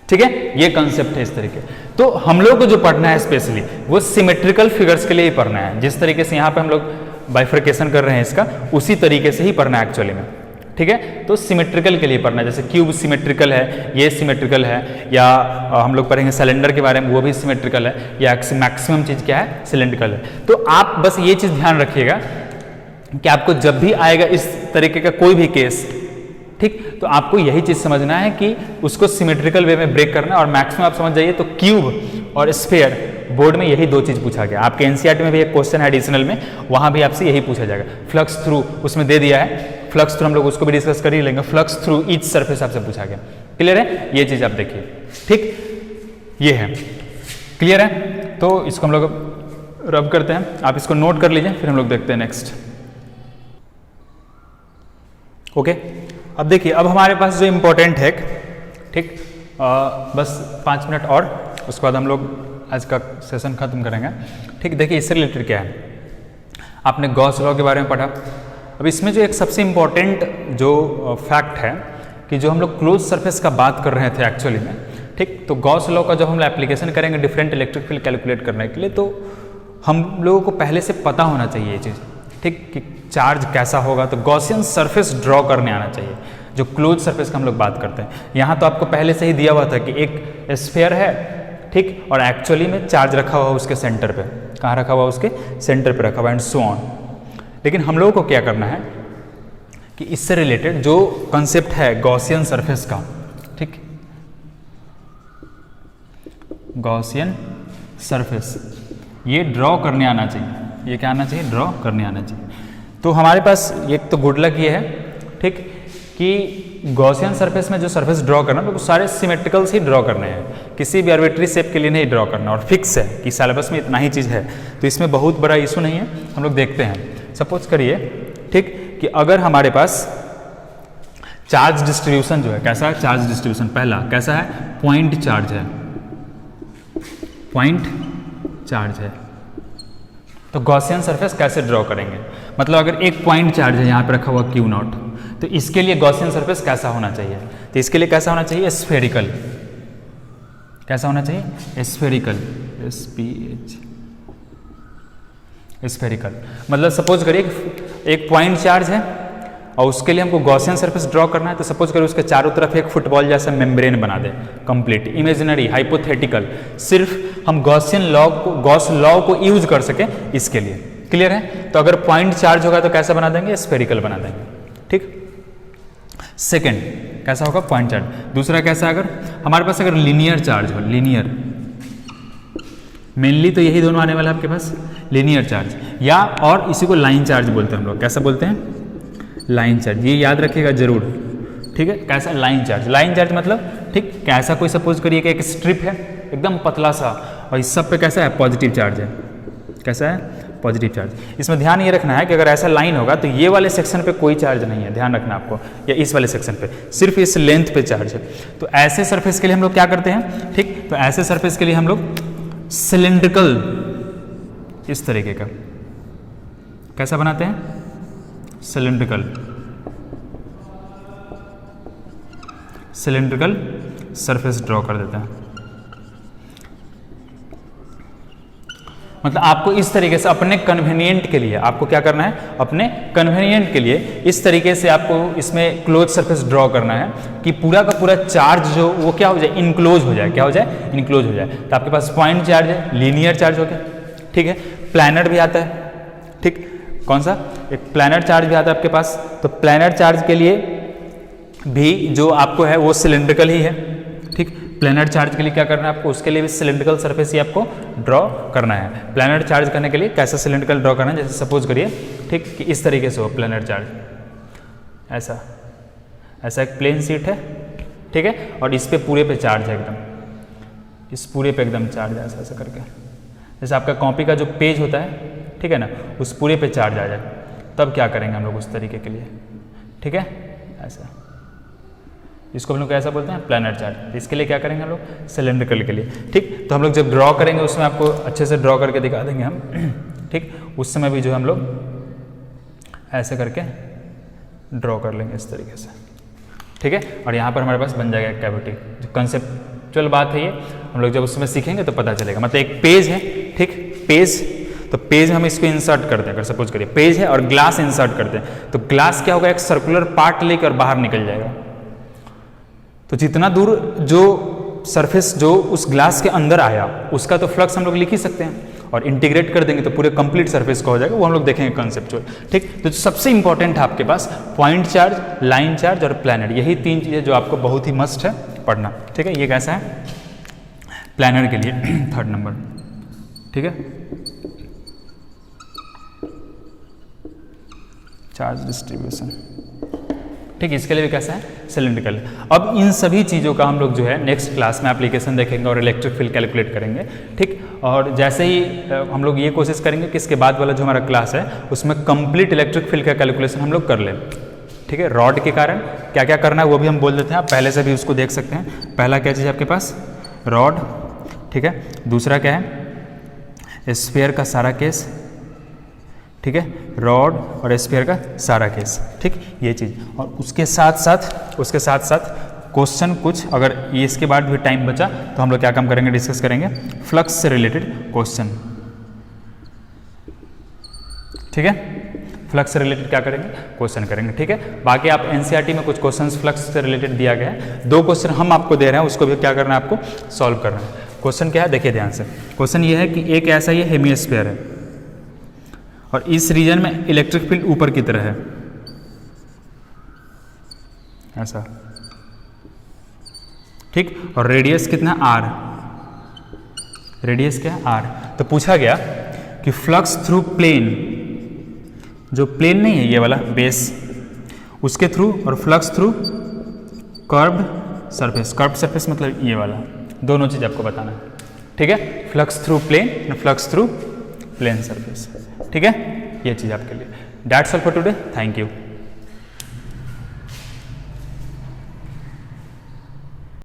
ठीक है, ये कंसेप्ट है इस तरीके। तो हम लोग को जो पढ़ना है स्पेशली वो सिमेट्रिकल फिगर्स के लिए ही पढ़ना है, जिस तरीके से यहाँ पे हम लोग बाइफर्केशन कर रहे हैं इसका, उसी तरीके से ही पढ़ना है एक्चुअली में। ठीक है, तो सिमेट्रिकल के लिए पढ़ना है, जैसे क्यूब सिमेट्रिकल है, ये सिमेट्रिकल है, या हम लोग पढ़ेंगे सिलेंडर के बारे में, वो भी सिमेट्रिकल है, या मैक्सिमम चीज क्या है, सिलेंड्रिकल है। तो आप बस ये चीज ध्यान रखिएगा कि आपको जब भी आएगा इस तरीके का कोई भी केस, ठीक, तो आपको यही चीज समझना है कि उसको सिमेट्रिकल वे में ब्रेक करना है। और मैक्सिमम आप समझ जाइए तो क्यूब और स्फीयर बोर्ड में यही दो चीज पूछा गया। आपके एनसीईआरटी में भी एक क्वेश्चन है एडिशनल में, वहां भी आपसे यही पूछा जाएगा। फ्लक्स थ्रू उसमें दे दिया है, फ्लक्स थ्रू हम लोग उसको भी डिस्कस कर ही लेंगे, फ्लक्स थ्रू ईच सरफेस आपसे पूछा गया। क्लियर है, ये चीज आप देखिए, ठीक, ये है, क्लियर है। तो इसको हम लोग रब करते हैं, आप इसको नोट कर लीजिए, फिर हम लोग देखते हैं नेक्स्ट। ओके, अब देखिए, अब हमारे पास जो इंपॉर्टेंट है, ठीक, बस 5 मिनट और, उसके बाद हम लोग आज का सेशन खत्म करेंगे। ठीक, देखिए इससे रिलेटेड क्या है, आपने गॉस लॉ के बारे में पढ़ा। अब इसमें जो एक सबसे इंपॉर्टेंट जो फैक्ट है कि जो हम लोग क्लोज सरफेस का बात कर रहे थे एक्चुअली में, ठीक, तो गॉस लॉ का जब हम एप्लीकेशन करेंगे डिफरेंट इलेक्ट्रिक फील्ड कैलकुलेट करने के लिए, तो हम लोगों को पहले से पता होना चाहिए ये चीज़, ठीक, कि चार्ज कैसा होगा, तो गॉसियन सरफेस ड्रॉ करने आना चाहिए, जो क्लोज सरफेस का हम लोग बात करते हैं। यहाँ तो आपको पहले से ही दिया हुआ था कि एक स्फीयर है, ठीक, और एक्चुअली में चार्ज रखा हुआ उसके सेंटर पे, कहाँ रखा हुआ, उसके सेंटर पे रखा हुआ, एंड सो ऑन। लेकिन हम लोगों को क्या करना है कि इससे रिलेटेड जो कंसेप्ट है गॉसियन सरफेस का, ठीक, गॉसियन सरफेस ये ड्रॉ करने आना चाहिए, ये क्या आना चाहिए, ड्रॉ करने आना चाहिए। तो हमारे पास एक तो गुड लक ये है, ठीक, कि गॉसियन सरफेस में जो सरफेस ड्रॉ करना है वो सारे सिमेट्रिकल्स ही ड्रॉ करने हैं, किसी भी आर्बिट्री शेप के लिए नहीं ड्रॉ करना, और फिक्स है कि सिलेबस में इतना ही चीज़ है, तो इसमें बहुत बड़ा इशू नहीं है। हम लोग देखते हैं, सपोज करिए, ठीक, कि अगर हमारे पास चार्ज डिस्ट्रीब्यूशन जो है, कैसा है चार्ज डिस्ट्रीब्यूशन, पहला कैसा है, पॉइंट चार्ज है, पॉइंट चार्ज है, तो गॉसियन सरफेस कैसे ड्रॉ करेंगे, मतलब अगर एक पॉइंट चार्ज है यहाँ पे रखा हुआ Q0, तो इसके लिए गॉसियन सरफेस कैसा होना चाहिए, तो इसके लिए कैसा होना चाहिए, स्फेरिकल, कैसा होना चाहिए, स्फेरिकल, SPH, स्फेरिकल। मतलब सपोज करिए एक पॉइंट चार्ज है और उसके लिए हमको गॉसियन सरफेस ड्रॉ करना है, तो सपोज करिए उसके चारों तरफ एक फुटबॉल जैसा मेम्ब्रेन बना दे, कंप्लीट इमेजिनरी हाइपोथेटिकल, सिर्फ हम गॉसियन लॉ को, गॉस लॉ को यूज कर सके इसके लिए। क्लियर है, तो अगर पॉइंट चार्ज होगा तो कैसा बना देंगे, स्फेरिकल बना देंगे, ठीक। सेकेंड कैसा होगा, पॉइंट चार्ज। दूसरा कैसा, अगर हमारे पास अगर लीनियर चार्ज हो, लीनियर, मेनली तो यही दोनों आने वाला है आपके पास, लीनियर चार्ज, या और इसी को लाइन चार्ज बोलते हैं हम लोग, कैसा बोलते हैं, लाइन चार्ज, ये याद रखिएगा जरूर, ठीक है। कैसा, लाइन चार्ज, लाइन चार्ज मतलब, ठीक, कैसा कोई सपोज करिए कि एक स्ट्रिप है एकदम पतला सा और इस सब पे कैसा है, पॉजिटिव चार्ज है, कैसा है, पॉजिटिव चार्ज। इसमें ध्यान ये रखना है कि अगर ऐसा लाइन होगा तो ये वाले सेक्शन पे कोई चार्ज नहीं है, ध्यान रखना आपको, या इस वाले सेक्शन पे सिर्फ इस लेंथ पे चार्ज है। तो ऐसे सरफेस के लिए हम लोग क्या करते हैं, ठीक, तो ऐसे सरफेस के लिए हम लोग सिलिंड्रिकल, इस तरीके का कैसा बनाते हैं, सिलिंड्रिकल, सिलिंड्रिकल सरफेस ड्रॉ कर देते हैं। मतलब आपको इस तरीके से अपने कन्वीनियंट के लिए, आपको क्या करना है, अपने कन्वीनियंट के लिए इस तरीके से आपको इसमें क्लोज सरफेस ड्रॉ करना है कि पूरा का पूरा चार्ज जो वो क्या हो जाए, इनक्लोज हो जाए, क्या हो जाए, इनक्लोज हो जाए। तो आपके पास पॉइंट चार्ज है, लीनियर चार्ज हो गया, ठीक है। प्लैनर भी आता है, ठीक, कौन सा, एक प्लैनर चार्ज भी आता है आपके पास। तो प्लैनर चार्ज के लिए भी जो आपको है वो सिलिंड्रिकल ही है, ठीक। प्लेनर चार्ज के लिए क्या करना है आपको, उसके लिए भी सिलिंड्रिकल सरफेस ही आपको ड्रॉ करना है। प्लेनर चार्ज करने के लिए कैसा सिलिंड्रिकल ड्रॉ करना है, जैसे सपोज करिए ठीक कि इस तरीके से हो प्लेनर चार्ज, ऐसा ऐसा एक प्लेन शीट है ठीक है, और इस पे पूरे पे चार्ज है एकदम, इस पूरे पे एकदम चार्ज है ऐसा ऐसा करके, जैसे आपका कॉपी का जो पेज होता है ठीक है ना, उस पूरे पे चार्ज आ जाए, तब क्या करेंगे हम लोग उस तरीके के लिए ठीक है, ऐसा इसको हम लोग कैसा बोलते हैं प्लेनर चार्ज। इसके लिए क्या करेंगे हम लोग सिलिंड्रिकल के लिए ठीक। तो हम लोग जब ड्रॉ करेंगे उसमें आपको अच्छे से ड्रॉ करके दिखा देंगे हम ठीक, उस समय भी जो हम लोग ऐसे करके ड्रॉ कर लेंगे इस तरीके से ठीक है, और यहाँ पर हमारे पास बन जाएगा एक कैविटी। जो कंसेप्चुअल बात है ये हम लोग जब उसमें सीखेंगे तो पता चलेगा। मतलब एक पेज है ठीक, पेज, तो पेज हम इसको इंसर्ट करते हैं, अगर सपोज करिए पेज है और ग्लास इंसर्ट करते हैं, तो ग्लास क्या होगा, एक सर्कुलर पार्ट लेकर बाहर निकल जाएगा। तो जितना दूर जो सरफेस जो उस ग्लास के अंदर आया उसका तो फ्लक्स हम लोग लिख ही सकते हैं, और इंटीग्रेट कर देंगे तो पूरे कंप्लीट सरफेस का हो जाएगा, वो हम लोग देखेंगे कंसेप्चुअल ठीक। तो सबसे इंपॉर्टेंट है आपके पास पॉइंट चार्ज, लाइन चार्ज और प्लैनर, यही तीन चीज़ें जो आपको बहुत ही मस्ट है पढ़ना ठीक है। ये कैसा है प्लैनर के लिए थर्ड नंबर ठीक है, चार्ज डिस्ट्रीब्यूशन ठीक, इसके लिए भी कैसा है सिलिंड्रिकल। अब इन सभी चीज़ों का हम लोग जो है नेक्स्ट क्लास में एप्लीकेशन देखेंगे और इलेक्ट्रिक फील्ड कैलकुलेट करेंगे ठीक। और जैसे ही हम लोग ये कोशिश करेंगे कि इसके बाद वाला जो हमारा क्लास है उसमें कंप्लीट इलेक्ट्रिक फील्ड का कैलकुलेशन हम लोग कर लें ठीक है। रॉड के कारण क्या क्या करना है वो भी हम बोल देते हैं, आप पहले से भी उसको देख सकते हैं। पहला क्या चीज़ आपके पास रॉड ठीक है, दूसरा क्या है स्फीयर का सारा केस ठीक है, रॉड और स्फीयर का सारा केस ठीक, ये चीज़। और उसके साथ साथ क्वेश्चन कुछ, अगर ये इसके बाद भी टाइम बचा तो हम लोग क्या काम करेंगे, डिस्कस करेंगे फ्लक्स से रिलेटेड क्वेश्चन ठीक है। फ्लक्स से रिलेटेड क्या करेंगे, क्वेश्चन करेंगे ठीक है। बाकी आप एनसीईआरटी में कुछ क्वेश्चंस फ्लक्स से रिलेटेड दिया गया है, 2 क्वेश्चन हम आपको दे रहे हैं, उसको भी क्या करना है आपको सॉल्व करना है। क्वेश्चन क्या है देखिए ध्यान से, क्वेश्चन ये है कि एक ऐसा ये हेमिस्फीयर है और इस रीजन में इलेक्ट्रिक फील्ड ऊपर की तरह है ऐसा ठीक, और रेडियस कितना r, रेडियस क्या है r। तो पूछा गया कि फ्लक्स थ्रू प्लेन, जो प्लेन नहीं है ये वाला बेस उसके थ्रू, और flux through curved surface, curved surface मतलब ये वाला, दोनों चीज आपको बताना है ठीक है। Flux through plane, flux through plane surface ठीक है, ये चीज आपके लिए। That's all for today, thank you.